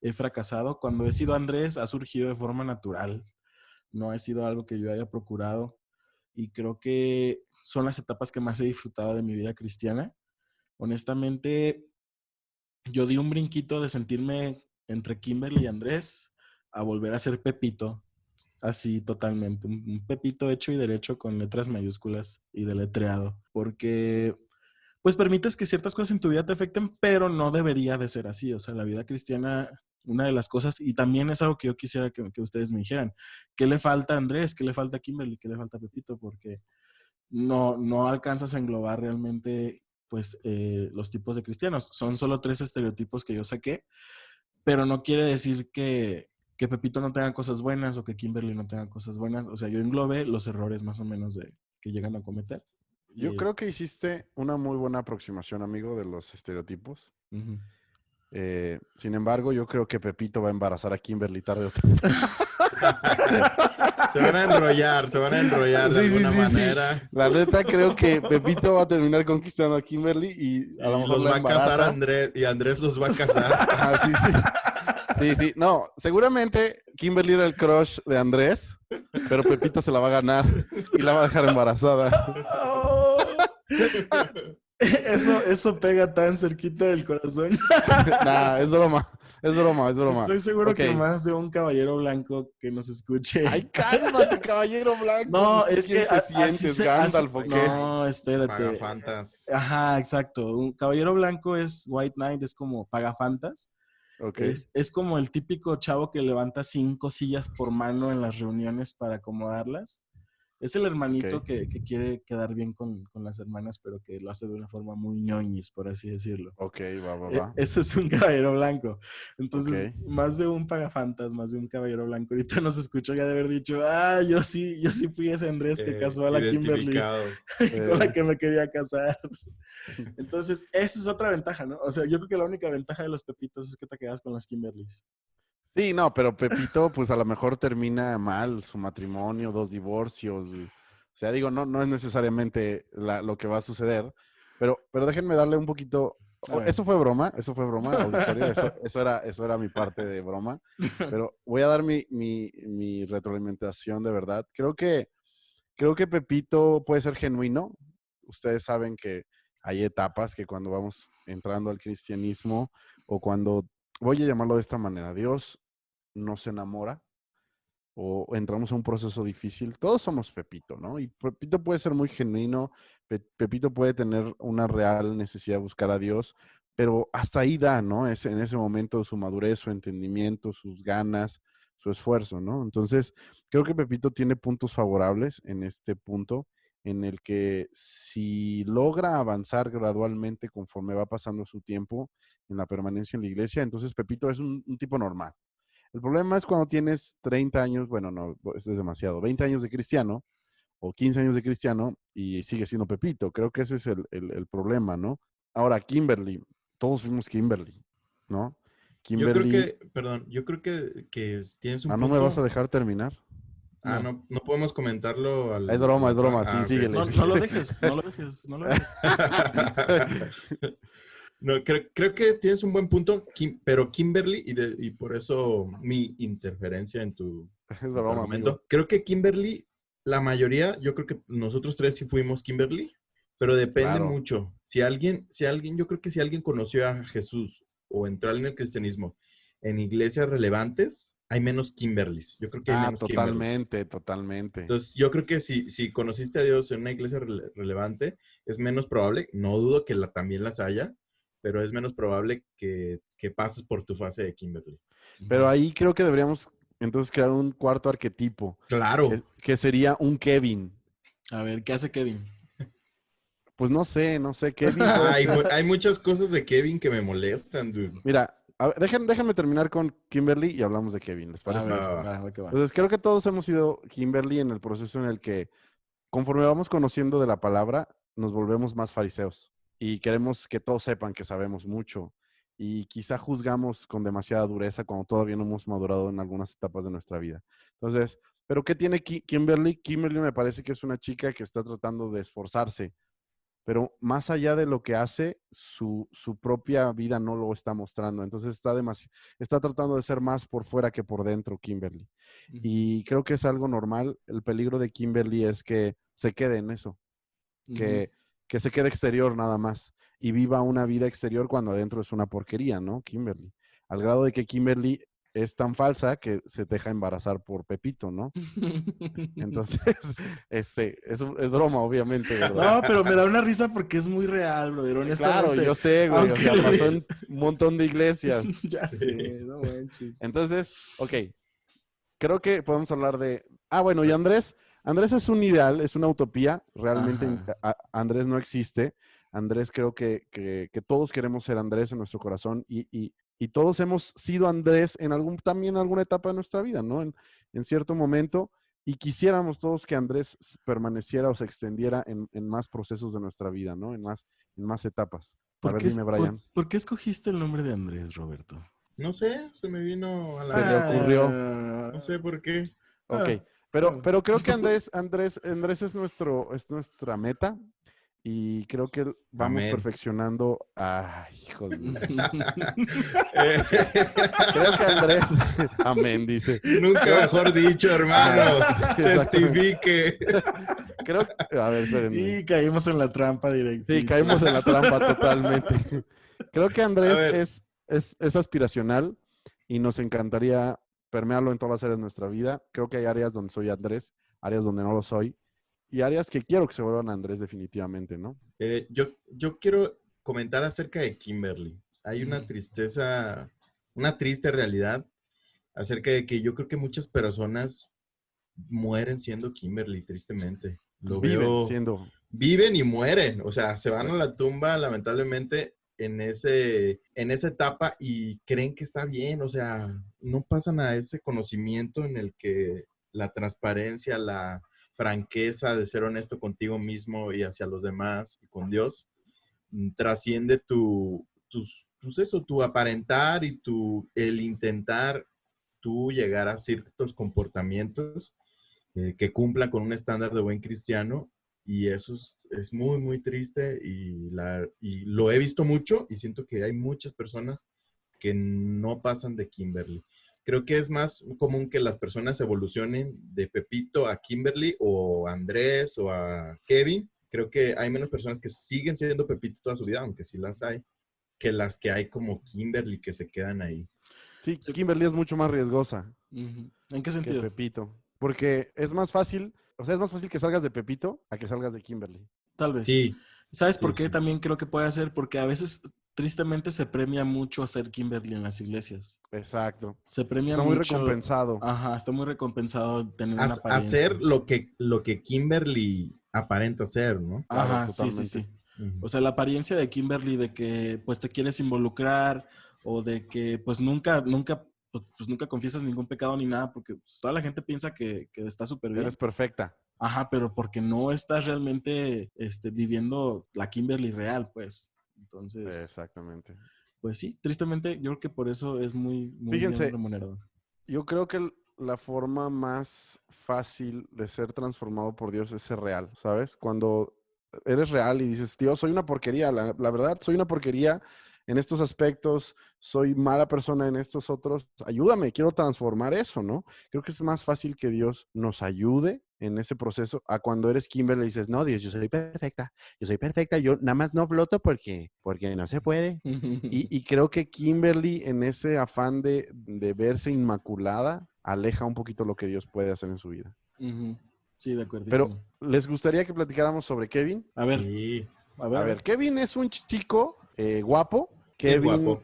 he fracasado. Cuando he sido Andrés ha surgido de forma natural. No ha sido algo que yo haya procurado. Y creo que son las etapas que más he disfrutado de mi vida cristiana. Honestamente, yo di un brinquito de sentirme entre Kimberly y Andrés a volver a ser Pepito. Así totalmente. Un Pepito hecho y derecho con letras mayúsculas y deletreado. Porque pues permites que ciertas cosas en tu vida te afecten, pero no debería de ser así. O sea, la vida cristiana, una de las cosas, y también es algo que yo quisiera que ustedes me dijeran, ¿qué le falta a Andrés? ¿Qué le falta a Kimberly? ¿Qué le falta a Pepito? Porque no alcanzas a englobar realmente pues los tipos de cristianos. Son solo 3 estereotipos que yo saqué, pero no quiere decir que Pepito no tenga cosas buenas o que Kimberly no tenga cosas buenas. O sea, yo englobé los errores más o menos que llegan a cometer. Yo creo que hiciste una muy buena aproximación, amigo, de los estereotipos. Uh-huh. Sin embargo, yo creo que Pepito va a embarazar a Kimberly tarde o temprano. Se van a enrollar de alguna manera. La neta, creo que Pepito va a terminar conquistando a Kimberly y a lo mejor los la va a casar embaraza. Andrés y Andrés los va a casar. Ah, sí. No, seguramente Kimberly era el crush de Andrés, pero Pepito se la va a ganar y la va a dejar embarazada. Eso pega tan cerquita del corazón. Nah, es broma. Estoy seguro Okay. que más de un caballero blanco que nos escuche. Ay, cálmate, caballero blanco. No, es que te sientes, Gandalf, ¿o qué? No, espérate. Pagafantas. Ajá, exacto. Un caballero blanco es White Knight, es como pagafantas. Okay. Es como el típico chavo que levanta 5 sillas por mano en las reuniones para acomodarlas. Es el hermanito que quiere quedar bien con las hermanas, pero que lo hace de una forma muy ñoñis, por así decirlo. Ok, va. Ese es un caballero blanco. Entonces, más de un pagafantas, más de un caballero blanco. Ahorita nos escucho ya de haber dicho, yo sí fui ese Andrés que casó a la Kimberly con la que me quería casar. Entonces, esa es otra ventaja, ¿no? O sea, yo creo que la única ventaja de los pepitos es que te quedas con las Kimberlys. Sí, no, pero Pepito, pues a lo mejor termina mal su matrimonio, 2 divorcios. O sea, digo, no es necesariamente lo que va a suceder, pero déjenme darle un poquito. Eso fue broma, auditorio. Eso era mi parte de broma. Pero voy a dar mi retroalimentación de verdad. Creo que Pepito puede ser genuino. Ustedes saben que hay etapas que cuando vamos entrando al cristianismo o cuando, voy a llamarlo de esta manera, Dios nos enamora o entramos a un proceso difícil. Todos somos Pepito, ¿no? Y Pepito puede ser muy genuino, Pepito puede tener una real necesidad de buscar a Dios, pero hasta ahí da, ¿no? En ese momento su madurez, su entendimiento, sus ganas, su esfuerzo, ¿no? Entonces, creo que Pepito tiene puntos favorables en este punto, en el que si logra avanzar gradualmente conforme va pasando su tiempo en la permanencia en la iglesia, entonces Pepito es un tipo normal. El problema es cuando tienes 30 años, bueno, no, esto es demasiado, 20 años de cristiano o 15 años de cristiano y sigue siendo Pepito. Creo que ese es el problema, ¿no? Ahora, Kimberly, todos fuimos Kimberly, ¿no? Kimberly. Yo creo que tienes un ¿No punto. me vas a dejar terminar? No podemos comentarlo. Es broma, sí, síguele. No lo dejes. No, creo que tienes un buen punto, pero Kimberly, y por eso mi interferencia en tu es broma, argumento. Amigo. Creo que Kimberly la mayoría, yo creo que nosotros tres sí fuimos Kimberly, pero depende Claro. mucho. Yo creo que si alguien conoció a Jesús o entró en el cristianismo en iglesias relevantes, hay menos Kimberlys. Yo creo que hay Ah, menos Kimberlys. totalmente, totalmente. Entonces, yo creo que si conociste a Dios en una iglesia relevante, es menos probable, no dudo que también las haya, pero es menos probable que pases por tu fase de Kimberly. Pero ahí creo que deberíamos entonces crear un cuarto arquetipo, Claro. que sería un Kevin. A ver, ¿qué hace Kevin? Pues no sé, Kevin puede Hay, ser. hay muchas cosas de Kevin que me molestan, dude. Mira, déjenme terminar con Kimberly y hablamos de Kevin, ¿les A parece? ver, Va. va, que va. Entonces, creo que todos hemos sido Kimberly en el proceso en el que, conforme vamos conociendo de la palabra, nos volvemos más fariseos y queremos que todos sepan que sabemos mucho y quizá juzgamos con demasiada dureza cuando todavía no hemos madurado en algunas etapas de nuestra vida. Entonces, ¿pero qué tiene Kimberly? Kimberly me parece que es una chica que está tratando de esforzarse, pero más allá de lo que hace, su propia vida no lo está mostrando. Entonces está tratando de ser más por fuera que por dentro, Kimberly. Y creo que es algo normal. El peligro de Kimberly es que se quede en eso, que se quede exterior nada más y viva una vida exterior cuando adentro es una porquería, ¿no? Kimberly. Al grado de que Kimberly es tan falsa que se deja embarazar por Pepito, ¿no? Entonces, es broma, obviamente, ¿verdad? No, pero me da una risa porque es muy real, brother, Claro, honestamente. yo sé, güey, o Aunque sea, le pasó des- en un montón de iglesias. Ya Sí. sé, no manches. Entonces, ok, creo que podemos hablar de... Ah, bueno, y Andrés es un ideal, es una utopía, realmente Ajá. Andrés no existe. Andrés creo que todos queremos ser Andrés en nuestro corazón y todos hemos sido Andrés también en alguna etapa de nuestra vida, ¿no? En cierto momento, y quisiéramos todos que Andrés permaneciera o se extendiera en más procesos de nuestra vida, ¿no? En más etapas. A ¿Por ver, qué, dime, Brian. por qué escogiste el nombre de Andrés, Roberto? No sé, se me vino a Se le ocurrió. No sé por qué. Ok, Ah, pero creo que Andrés es nuestra meta y creo que vamos Amén. perfeccionando. Ay, híjole. Eh, Creo que Andrés, amén, dice. Nunca mejor dicho, hermano. Ah, exactamente. Testifique. Creo, a ver, espérenme. Y caímos en la trampa directito. Sí, caímos en la trampa totalmente. Creo que A Andrés ver, es aspiracional y nos encantaría permearlo en todas las áreas de nuestra vida. Creo que hay áreas donde soy Andrés, áreas donde no lo soy y áreas que quiero que se vuelvan Andrés definitivamente, ¿no? yo quiero comentar acerca de Kimberly. Hay una tristeza, una triste realidad acerca de que yo creo que muchas personas mueren siendo Kimberly, tristemente. Lo Viven veo, siendo. viven y mueren, o sea, se van a la tumba lamentablemente en esa etapa y creen que está bien, o sea, no pasan a ese conocimiento en el que la transparencia, la franqueza de ser honesto contigo mismo y hacia los demás y con Dios trasciende tu aparentar y el intentar tú llegar a ciertos comportamientos que cumplan con un estándar de buen cristiano y eso es muy, muy triste y lo he visto mucho y siento que hay muchas personas que no pasan de Kimberly. Creo que es más común que las personas evolucionen de Pepito a Kimberly o a Andrés o a Kevin. Creo que hay menos personas que siguen siendo Pepito toda su vida, aunque sí las hay, que las que hay como Kimberly que se quedan ahí. Sí, Kimberly es mucho más riesgosa ¿En qué que sentido? Pepito, porque es más fácil, o sea, es más fácil que salgas de Pepito a que salgas de Kimberly. Tal vez. Sí, ¿Sabes por sí, qué? sí. También creo que puede ser porque a veces tristemente se premia mucho ser Kimberly en las iglesias. Exacto. Se premia Está muy mucho. recompensado. Ajá, está muy recompensado tener una apariencia. Hacer lo que Kimberly aparenta ser, ¿no? Claro, Ajá, sí, sí, totalmente. sí. O sea, la apariencia de Kimberly de que pues te quieres involucrar o de que pues nunca confiesas ningún pecado ni nada porque pues, toda la gente piensa que está súper bien. Eres perfecta. Ajá, pero porque no estás realmente viviendo la Kimberly real, pues. Entonces, Exactamente. pues sí, tristemente yo creo que por eso es muy, muy bien Fíjense, remunerado. yo creo que la forma más fácil de ser transformado por Dios es ser real, ¿sabes? Cuando eres real y dices, Dios, soy una porquería, la verdad, soy una porquería en estos aspectos, soy mala persona en estos otros, ayúdame, quiero transformar eso, ¿no? Creo que es más fácil que Dios nos ayude en ese proceso a cuando eres Kimberly y dices, no, Dios, yo soy perfecta, yo nada más no floto porque no se puede. Y creo que Kimberly en ese afán de verse inmaculada, aleja un poquito lo que Dios puede hacer en su vida. Sí, de Pero, acuerdísimo. ¿les gustaría que platicáramos sobre Kevin? A ver, Sí, a ver. A ver, Kevin es un chico guapo. es guapo.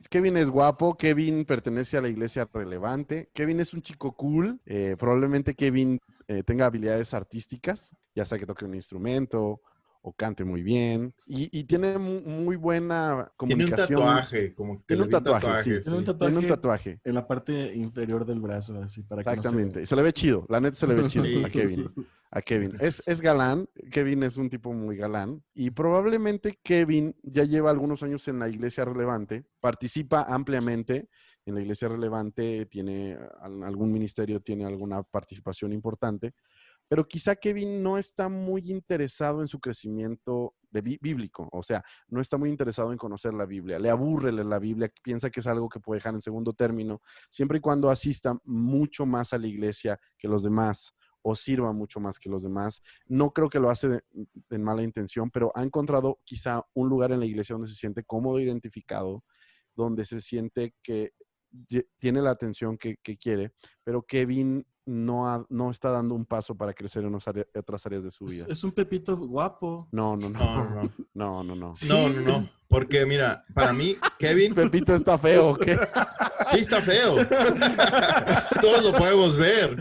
Kevin es guapo, Kevin pertenece a la iglesia relevante, Kevin es un chico cool, probablemente Kevin tenga habilidades artísticas, ya sea que toque un instrumento o cante muy bien, y tiene muy buena Tiene un comunicación. tatuaje, como que Tiene le un vi un tatuaje, sí. Tiene un sí. Tiene un tatuaje tatuaje, en la parte inferior del brazo, así, para que no se exactamente. vea. Y se le ve chido, la neta se le ve chido Sí, a Kevin. sí. A Kevin. Es galán, Kevin es un tipo muy galán y probablemente Kevin ya lleva algunos años en la iglesia relevante, participa ampliamente en la iglesia relevante, tiene algún ministerio, tiene alguna participación importante, pero quizá Kevin no está muy interesado en su crecimiento bíblico, o sea, no está muy interesado en conocer la Biblia, le aburre leer la Biblia, piensa que es algo que puede dejar en segundo término, siempre y cuando asista mucho más a la iglesia que los demás o sirva mucho más que los demás. No creo que lo hace en mala intención, pero ha encontrado quizá un lugar en la iglesia donde se siente cómodo, identificado, donde se siente que tiene la atención que quiere, pero Kevin no está dando un paso para crecer en otras áreas de su vida. Es un Pepito guapo. No. No, no, no. No. Sí, No, no, no. Porque mira, para mí, Kevin, Pepito está feo, ¿o qué? sí está feo. Todos lo podemos ver.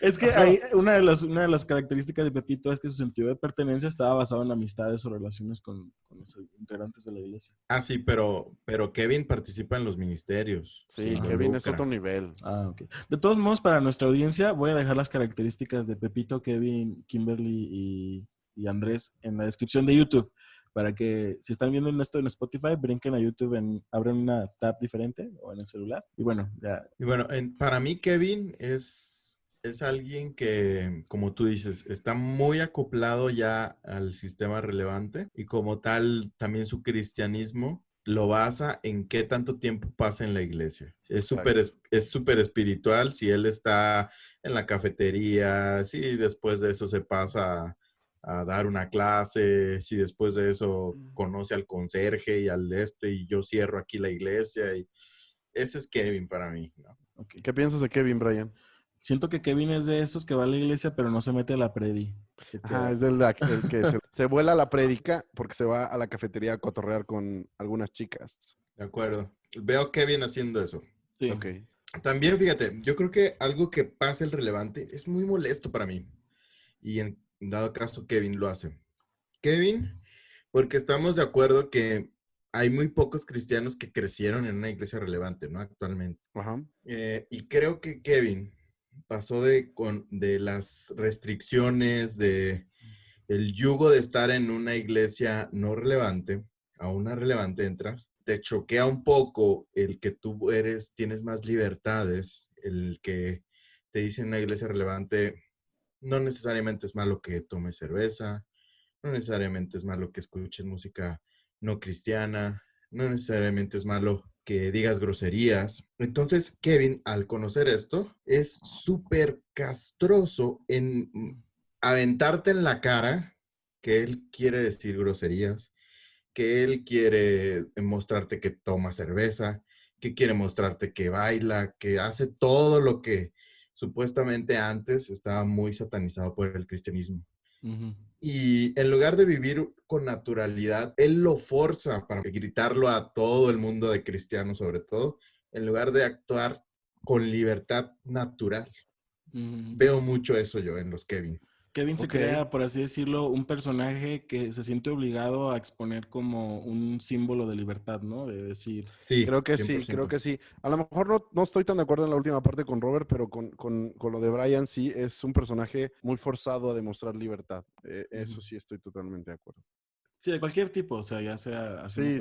Es que hay una de las características de Pepito es que su sentido de pertenencia estaba basado en amistades o relaciones con los integrantes de la iglesia. Ah, sí, pero Kevin participa en los ministerios. Se Sí, Kevin es involucra. otro nivel. Ah, ok. De todos modos, para nuestra audiencia, voy a dejar las características de Pepito, Kevin, Kimberly y Andrés en la descripción de YouTube. Para que si están viendo esto en Spotify, brinquen a YouTube, abran una tab diferente o en el celular. Y bueno, ya. Y bueno, para mí Kevin es alguien que, como tú dices, está muy acoplado ya al sistema relevante y como tal también su cristianismo lo basa en qué tanto tiempo pasa en la iglesia. Es súper espiritual si él está en la cafetería, si después de eso se pasa a dar una clase, si después de eso conoce al conserje y al y yo cierro aquí la iglesia y ese es Kevin para mí, ¿no? Okay. ¿Qué piensas de Kevin, Brian? Siento que Kevin es de esos que va a la iglesia, pero no se mete a la predi. Ajá, es el que se vuela la prédica porque se va a la cafetería a cotorrear con algunas chicas. De acuerdo. Veo Kevin haciendo eso. Sí. Ok. También, fíjate, yo creo que algo que pasa el relevante es muy molesto para mí. Y en dado caso, Kevin lo hace. Kevin, porque estamos de acuerdo que hay muy pocos cristianos que crecieron en una iglesia relevante, ¿no? Actualmente. Ajá. Y creo que Kevin pasó de las restricciones, de el yugo de estar en una iglesia no relevante a una relevante entras, te choquea un poco el que tú tienes más libertades, el que te dicen en una iglesia relevante, no necesariamente es malo que tomes cerveza, no necesariamente es malo que escuches música no cristiana, no necesariamente es malo que digas groserías. Entonces, Kevin, al conocer esto, es súper castroso en aventarte en la cara que él quiere decir groserías, que él quiere mostrarte que toma cerveza, que quiere mostrarte que baila, que hace todo lo que supuestamente antes estaba muy satanizado por el cristianismo. Uh-huh. Y en lugar de vivir con naturalidad, él lo forza para gritarlo a todo el mundo de cristianos sobre todo, en lugar de actuar con libertad natural. Uh-huh. Veo mucho eso yo en los Kevin. Kevin se crea, por así decirlo, un personaje que se siente obligado a exponer como un símbolo de libertad, ¿no? De decir... Sí, creo que 100%. sí, creo que sí. A lo mejor no estoy tan de acuerdo en la última parte con Robert, pero con lo de Brian sí es un personaje muy forzado a demostrar libertad. Eso sí estoy totalmente de acuerdo. Sí, de cualquier tipo, o sea, ya sea... Sí,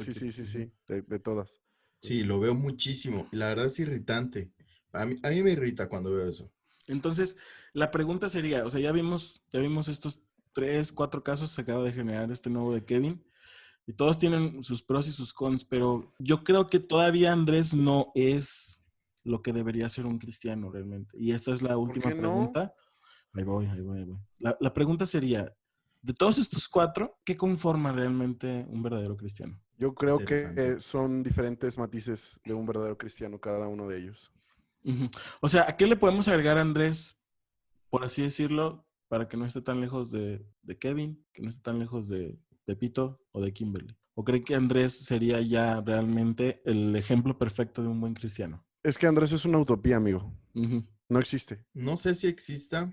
de todas. Sí, lo veo muchísimo. La verdad es irritante. A mí me irrita cuando veo eso. Entonces, la pregunta sería, o sea, ya vimos estos 3, 4 casos, se acaba de generar este nuevo de Kevin, y todos tienen sus pros y sus cons, pero yo creo que todavía Andrés no es lo que debería ser un cristiano realmente? Y esta es la última qué no? pregunta. Ahí voy. La pregunta sería, de todos estos 4, ¿qué conforma realmente un verdadero cristiano? Yo creo Interesante. que son diferentes matices de un verdadero cristiano, cada uno de ellos. Ujú. O sea, ¿a qué le podemos agregar a Andrés, por así decirlo, para que no esté tan lejos de Kevin, que no esté tan lejos de Pepito o de Kimberly? ¿O cree que Andrés sería ya realmente el ejemplo perfecto de un buen cristiano? Es que Andrés es una utopía, amigo. Ujú. No existe. No sé si exista.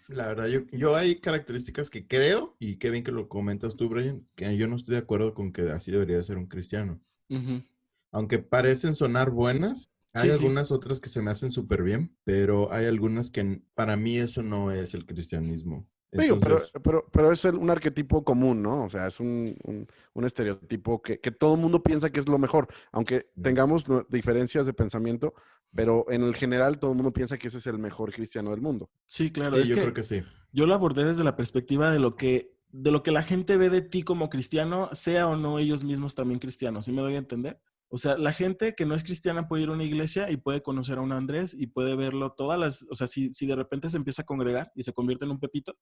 La verdad, yo hay características que creo, y qué bien que lo comentas tú, Brian, que yo no estoy de acuerdo con que así debería ser un cristiano. Ujú. Aunque parecen sonar buenas, hay Sí, sí. algunas otras que se me hacen súper bien, pero hay algunas que para mí eso no es el cristianismo. Digo, Entonces, pero es un arquetipo común, ¿no? O sea, es un estereotipo que todo el mundo piensa que es lo mejor, aunque tengamos diferencias de pensamiento, pero en el general todo el mundo piensa que ese es el mejor cristiano del mundo. Sí, claro. sí, Es yo creo que que sí. yo lo abordé desde la perspectiva de lo que la gente ve de ti como cristiano, sea o no ellos mismos también cristianos. ¿Sí me doy a entender? O sea, la gente que no es cristiana puede ir a una iglesia y puede conocer a un Andrés y puede verlo o sea, si de repente se empieza a congregar y se convierte en un Pepito,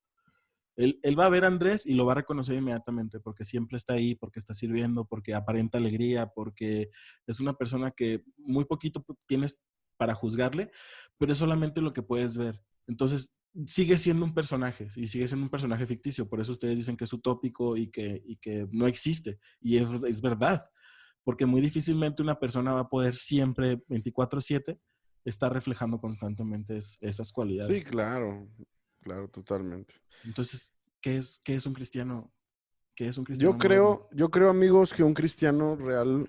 él va a ver a Andrés y lo va a reconocer inmediatamente porque siempre está ahí, porque está sirviendo, porque aparenta alegría, porque es una persona que muy poquito tienes para juzgarle, pero es solamente lo que puedes ver. Entonces, sigue siendo un personaje y sigue siendo un personaje ficticio. Por eso ustedes dicen que es utópico y que no existe. Y es verdad, porque muy difícilmente una persona va a poder siempre 24/7 estar reflejando constantemente esas Sí, cualidades. claro, claro, totalmente. Entonces, ¿qué es un cristiano? ¿Qué es un cristiano Yo moderno? creo, yo creo, amigos, que un cristiano real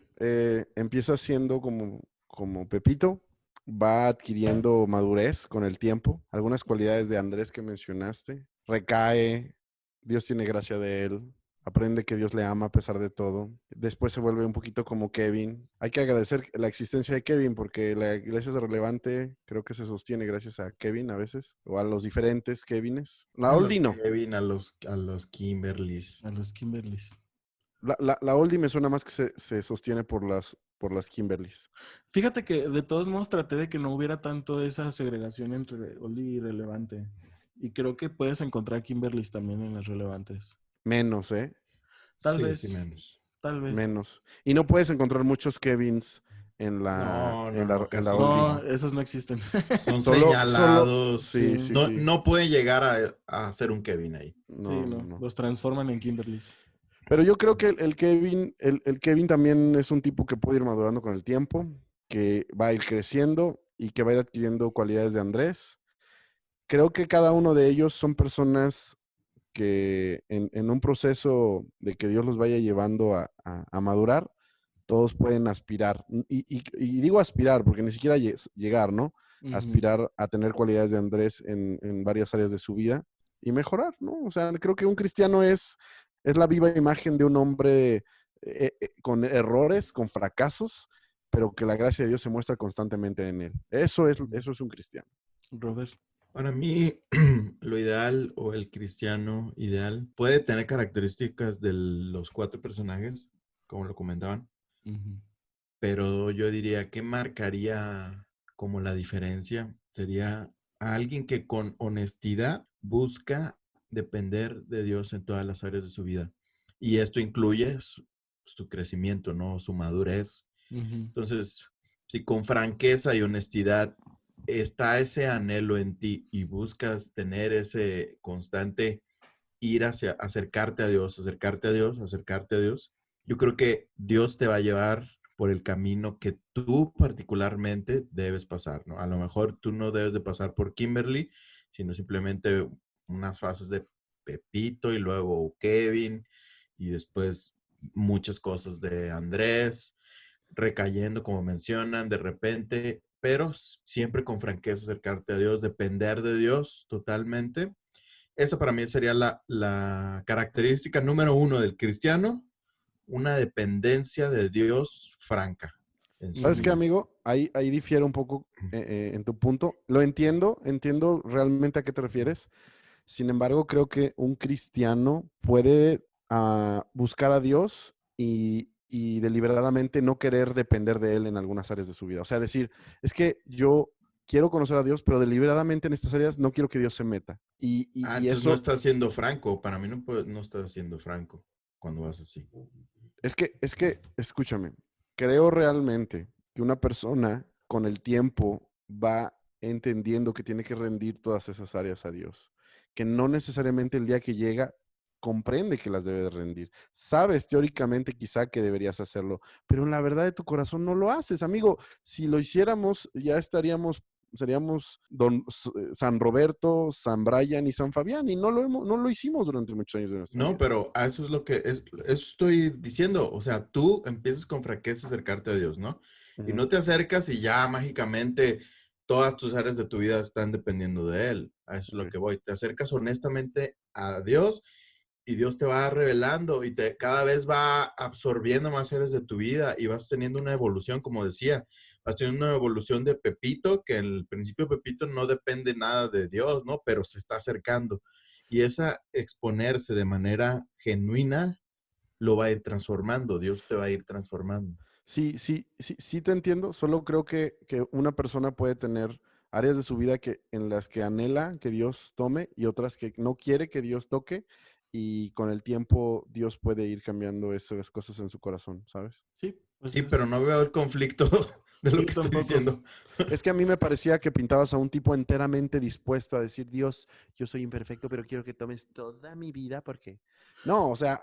empieza siendo como Pepito, va adquiriendo madurez con el tiempo, algunas cualidades de Andrés que mencionaste, recae, Dios tiene gracia de él, aprende que Dios le ama a pesar de todo, después se vuelve un poquito como Kevin. Hay que agradecer la existencia de Kevin porque la iglesia es relevante, creo que se sostiene gracias a Kevin a veces, o a los diferentes Kevines. La A los Oldie no. Kevin, a los Kimberlys. A los Kimberlys. La oldie me suena más que se sostiene por las Kimberlys. Fíjate que de todos modos traté de que no hubiera tanto esa segregación entre oldie y relevante. Y creo que puedes encontrar Kimberlys también en las relevantes. Menos, ¿eh? Tal Sí, sí, vez, menos. tal vez. Menos. Y no puedes encontrar muchos Kevins en la, No, no, en la, no, en la casi oldie. No, no. esos no existen. Son Solo, señalados. sí, Sí, sí, No, sí. no puede llegar a ser un Kevin ahí. sí, No, no, no. no. Los transforman en Kimberlys. Pero yo creo que el Kevin también es un tipo que puede ir madurando con el tiempo, que va a ir creciendo y que va a ir adquiriendo cualidades de Andrés. Creo que cada uno de ellos son personas que en un proceso de que Dios los vaya llevando a madurar, todos pueden aspirar. Y digo aspirar porque ni siquiera llegar, ¿no? Ujú. Aspirar a tener cualidades de Andrés en varias áreas de su vida y mejorar, ¿no? O sea, creo que un cristiano es la viva imagen de un hombre con errores, con fracasos, pero que la gracia de Dios se muestra constantemente en él. Eso es un cristiano. Robert. Para mí, lo ideal o el cristiano ideal puede tener características de los 4 personajes, como lo comentaban, Ujú. pero yo diría que marcaría como la diferencia sería a alguien que con honestidad busca depender de Dios en todas las áreas de su vida. Y esto incluye su crecimiento, ¿no? Su madurez. Ujú. Entonces, si con franqueza y honestidad está ese anhelo en ti y buscas tener ese constante ir hacia acercarte a Dios, acercarte a Dios, acercarte a Dios, yo creo que Dios te va a llevar por el camino que tú particularmente debes pasar, ¿no? A lo mejor tú no debes de pasar por Kimberly, sino simplemente unas fases de Pepito y luego Kevin y después muchas cosas de Andrés, recayendo como mencionan de repente, pero siempre con franqueza acercarte a Dios, depender de Dios totalmente. Esa para mí sería la característica número 1 del cristiano, una dependencia de Dios franca en su ¿Sabes qué, Ujú. vida. amigo? Ahí difiere un poco en tu punto. Lo entiendo realmente a qué te refieres. Sin embargo, creo que un cristiano puede buscar a Dios y deliberadamente no querer depender de Él en algunas áreas de su vida. O sea, decir, es que yo quiero conocer a Dios, pero deliberadamente en estas áreas no quiero que Dios se meta. Y Entonces no eso estás siendo franco. Para mí no estás siendo franco cuando vas así. escúchame, creo realmente que una persona con el tiempo va entendiendo que tiene que rendir todas esas áreas a Dios, que no necesariamente el día que llega comprende que las debe de rendir. Sabes teóricamente quizá que deberías hacerlo, pero en la verdad de tu corazón no lo haces, amigo. Si lo hiciéramos, ya seríamos San Roberto, San Brian y San Fabián, y no lo hicimos durante muchos años de nuestra No, vida. pero a eso es eso estoy diciendo. O sea, tú empiezas con franqueza a acercarte a Dios, ¿no? Y Ujú. no te acercas y ya mágicamente todas tus áreas de tu vida están dependiendo de Él. A eso es lo Ok. que voy. Te acercas honestamente a Dios y Dios te va revelando y cada vez va absorbiendo más áreas de tu vida y vas teniendo una evolución, como decía, vas teniendo una evolución de Pepito, que en el principio Pepito no depende nada de Dios, ¿no? Pero se está acercando. Y esa exponerse de manera genuina lo va a ir transformando, Dios te va a ir transformando. Sí te entiendo. Solo creo que una persona puede tener áreas de su vida en las que anhela que Dios tome y otras que no quiere que Dios toque. Y con el tiempo Dios puede ir cambiando esas cosas en su corazón, ¿sabes? Sí, pues Sí, pero es... no veo el conflicto de Sí, lo que estoy tampoco. diciendo. Es que a mí me parecía que pintabas a un tipo enteramente dispuesto a decir, Dios, yo soy imperfecto, pero quiero que tomes toda mi vida porque... No, o sea,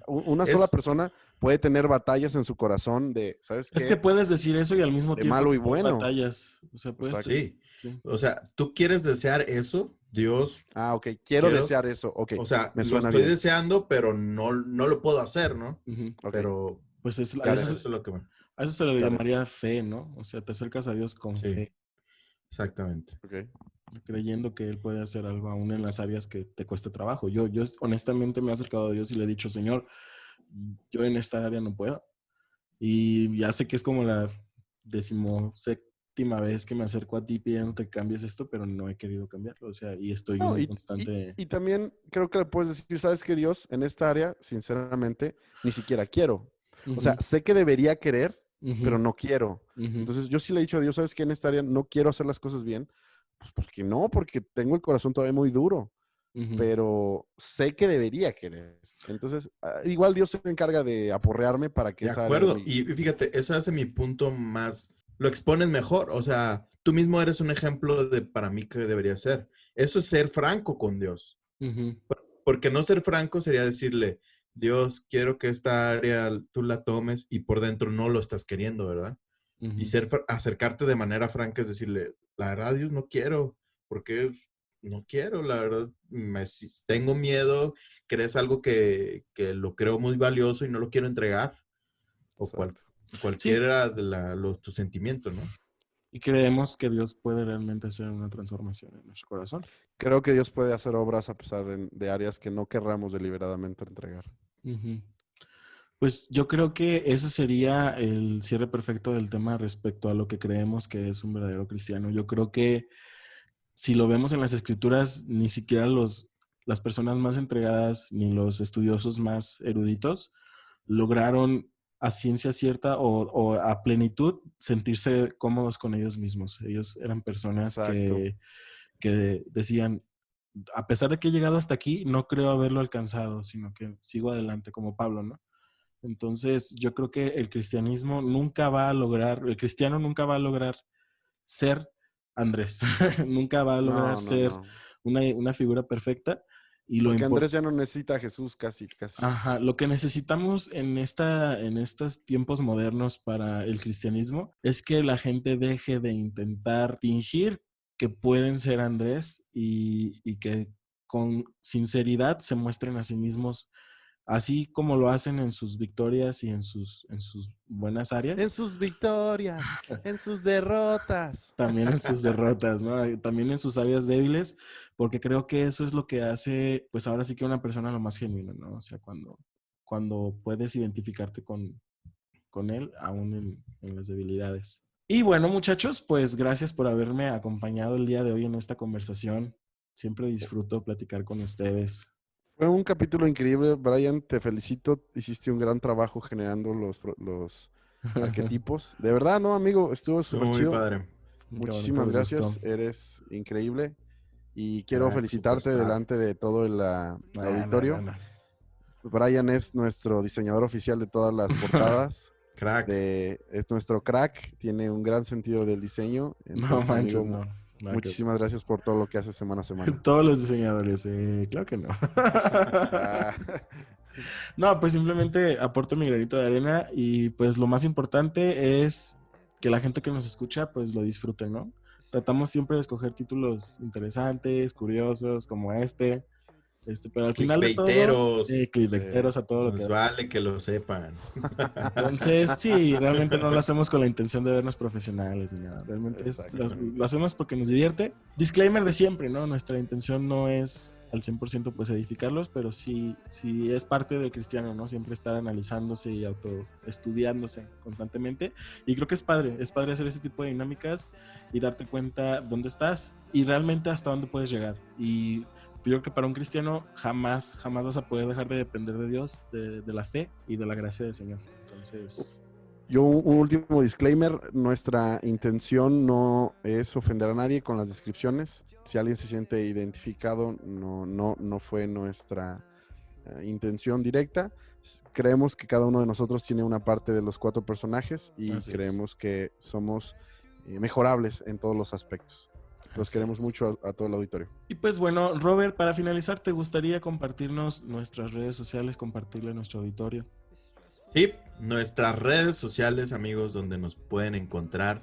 una sola Es, persona puede tener batallas en su corazón de, ¿sabes Es que qué? puedes decir eso y al mismo De tiempo malo y tener bueno. batallas. O sea, puedes Exacto. tener... sí. Sí. O sea, tú quieres desear eso, Dios, Ah, ok. Quiero quiero, desear eso. Ok. o sea, Me lo suena estoy bien. deseando, pero no lo puedo hacer, ¿no? Ujú. Ok. Pero Pues Got eso it. es lo que me... a eso se le Got it. llamaría fe, ¿no? O sea, te acercas a Dios con Sí, fe, exactamente. Ok. creyendo que Él puede hacer algo aún en las áreas que te cueste trabajo. Yo honestamente me he acercado a Dios y le he dicho, Señor, yo en esta área no puedo. Y ya sé que es como la 17ª vez que me acerco a ti pidiéndote que cambies esto, pero no he querido cambiarlo. O sea, y estoy en No, un constante... y también creo que le puedes decir, sabes que Dios, en esta área, sinceramente, ni siquiera quiero. O sea, Ujú, sé que debería querer, pero ujú, no quiero. ujú, Entonces, yo sí le he dicho a Dios, sabes que en esta área no quiero hacer las cosas bien. Pues porque no, porque tengo el corazón todavía muy duro, ujú. pero sé que debería querer. Entonces, igual Dios se encarga de aporrearme para que De esa área de acuerdo. mi... Y fíjate, eso hace mi punto más, lo expones mejor. O sea, tú mismo eres un ejemplo de para mí que debería ser. Eso es ser franco con Dios. Ujú, Porque no ser franco sería decirle, Dios, quiero que esta área tú la tomes y por dentro no lo estás queriendo, ¿verdad? Y ujú. acercarte de manera franca es decirle, la verdad, Dios, no quiero, porque no quiero, la verdad, tengo miedo, crees algo que lo creo muy valioso y no lo quiero entregar, o Exacto. Sí, cualquiera de tus sentimientos, ¿no? y creemos que Dios puede realmente hacer una transformación en nuestro corazón. Creo que Dios puede hacer obras a pesar de áreas que no querramos deliberadamente entregar. Ujú. Pues yo creo que ese sería el cierre perfecto del tema respecto a lo que creemos que es un verdadero cristiano. Yo creo que si lo vemos en las escrituras, ni siquiera las personas más entregadas ni los estudiosos más eruditos lograron a ciencia cierta o a plenitud sentirse cómodos con ellos mismos. Ellos eran personas Exacto. que decían, a pesar de que he llegado hasta aquí, no creo haberlo alcanzado, sino que sigo adelante como Pablo, ¿no? Entonces, yo creo que el cristiano nunca va a lograr ser Andrés, nunca va a lograr No, no, ser no. una figura perfecta y Porque Andrés ya no necesita a Jesús casi. ajá, lo que necesitamos en estos tiempos modernos para el cristianismo es que la gente deje de intentar fingir que pueden ser Andrés y que con sinceridad se muestren a sí mismos así como lo hacen en sus victorias y en sus buenas En áreas, sus victorias, en sus derrotas. también en sus derrotas, ¿no? Y también en sus áreas débiles, porque creo que eso es lo que hace, pues ahora sí que una persona lo más genuino, ¿no? O sea, cuando puedes identificarte con él, aún en las debilidades. Y bueno, muchachos, pues gracias por haberme acompañado el día de hoy en esta conversación. Siempre disfruto platicar con ustedes. Fue un capítulo increíble, Brian, te felicito, hiciste un gran trabajo generando los arquetipos. De verdad, ¿no, amigo? Estuvo súper Muy chido. padre. Muchísimas les gracias, gustó. eres increíble. Y quiero Crack, felicitarte superstar. delante de todo el auditorio. No. Brian es nuestro diseñador oficial de todas las portadas. Crack. Es nuestro crack, tiene un gran sentido del diseño. No Entonces, manches, amigo, no. Nada que- muchísimas gracias por todo lo que haces semana a semana. Todos los diseñadores, claro que no. Ah, No, pues simplemente aporto mi granito de arena y pues lo más importante es que la gente que nos escucha pues lo disfrute, ¿no? Tratamos siempre de escoger títulos interesantes, curiosos, como pero al final de todo, Clickbaiteros. clickbaiteros a todo lo Nos que vale que lo sepan. Entonces, sí, realmente no lo hacemos con la intención de vernos profesionales ni nada. Realmente lo hacemos porque nos divierte. Disclaimer de siempre, ¿no? Nuestra intención no es al 100% pues edificarlos, pero sí es parte del cristiano, ¿no? Siempre estar analizándose y autoestudiándose constantemente. Y creo que es padre hacer este tipo de dinámicas y darte cuenta dónde estás y realmente hasta dónde puedes llegar. Y yo creo que para un cristiano jamás vas a poder dejar de depender de Dios, de la fe y de la gracia del Señor. Entonces, yo un último disclaimer, nuestra intención no es ofender a nadie con las descripciones. Si alguien se siente identificado, no fue nuestra intención directa. Creemos que cada uno de nosotros tiene una parte de los 4 personajes y Así creemos que somos mejorables en todos los aspectos. Los queremos mucho a todo el auditorio. Y pues bueno, Robert, para finalizar, ¿te gustaría compartirnos nuestras redes sociales, compartirle a nuestro auditorio? Sí, nuestras redes sociales, amigos, donde nos pueden encontrar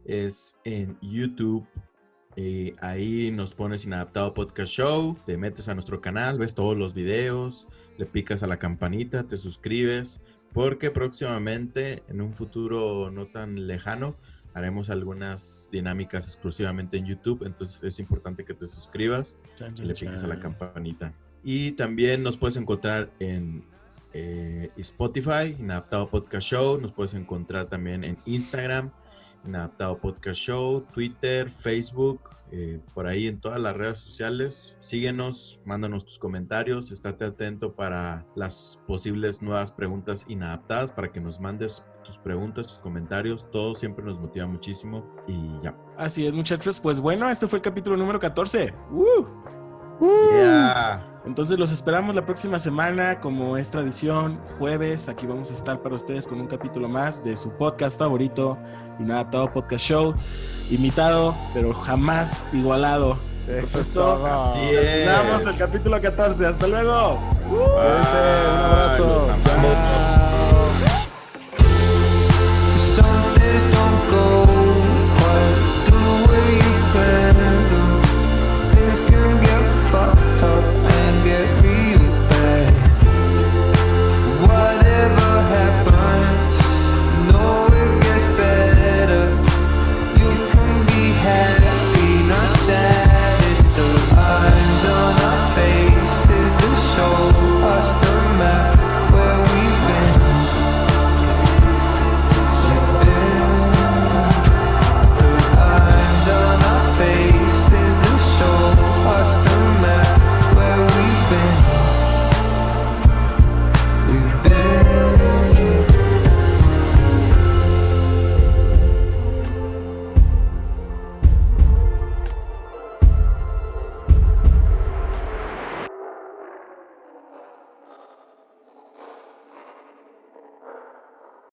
es en YouTube. Ahí nos pones Inadaptado Podcast Show, te metes a nuestro canal, ves todos los videos, le picas a la campanita, te suscribes, porque próximamente, en un futuro no tan lejano, haremos algunas dinámicas exclusivamente en YouTube, entonces es importante que te suscribas y le piques a la campanita. Y también nos puedes encontrar en Spotify, Inadaptado Podcast Show, nos puedes encontrar también en Instagram, Inadaptado Podcast Show, Twitter, Facebook, por ahí en todas las redes sociales. Síguenos, mándanos tus comentarios, estate atento para las posibles nuevas preguntas inadaptadas, para que nos mandes tus preguntas, tus comentarios, todo siempre nos motiva muchísimo y ya. Así es, muchachos, pues bueno, este fue el capítulo número 14. Yeah. Entonces los esperamos la próxima semana, como es tradición, jueves. Aquí vamos a estar para ustedes con un capítulo más de su podcast favorito, Inadaptado Podcast Show. Imitado, pero jamás igualado. Eso es esto, todo. Así terminamos es. el capítulo 14. ¡Hasta luego! Cuídense, un abrazo. Los amamos. Chao.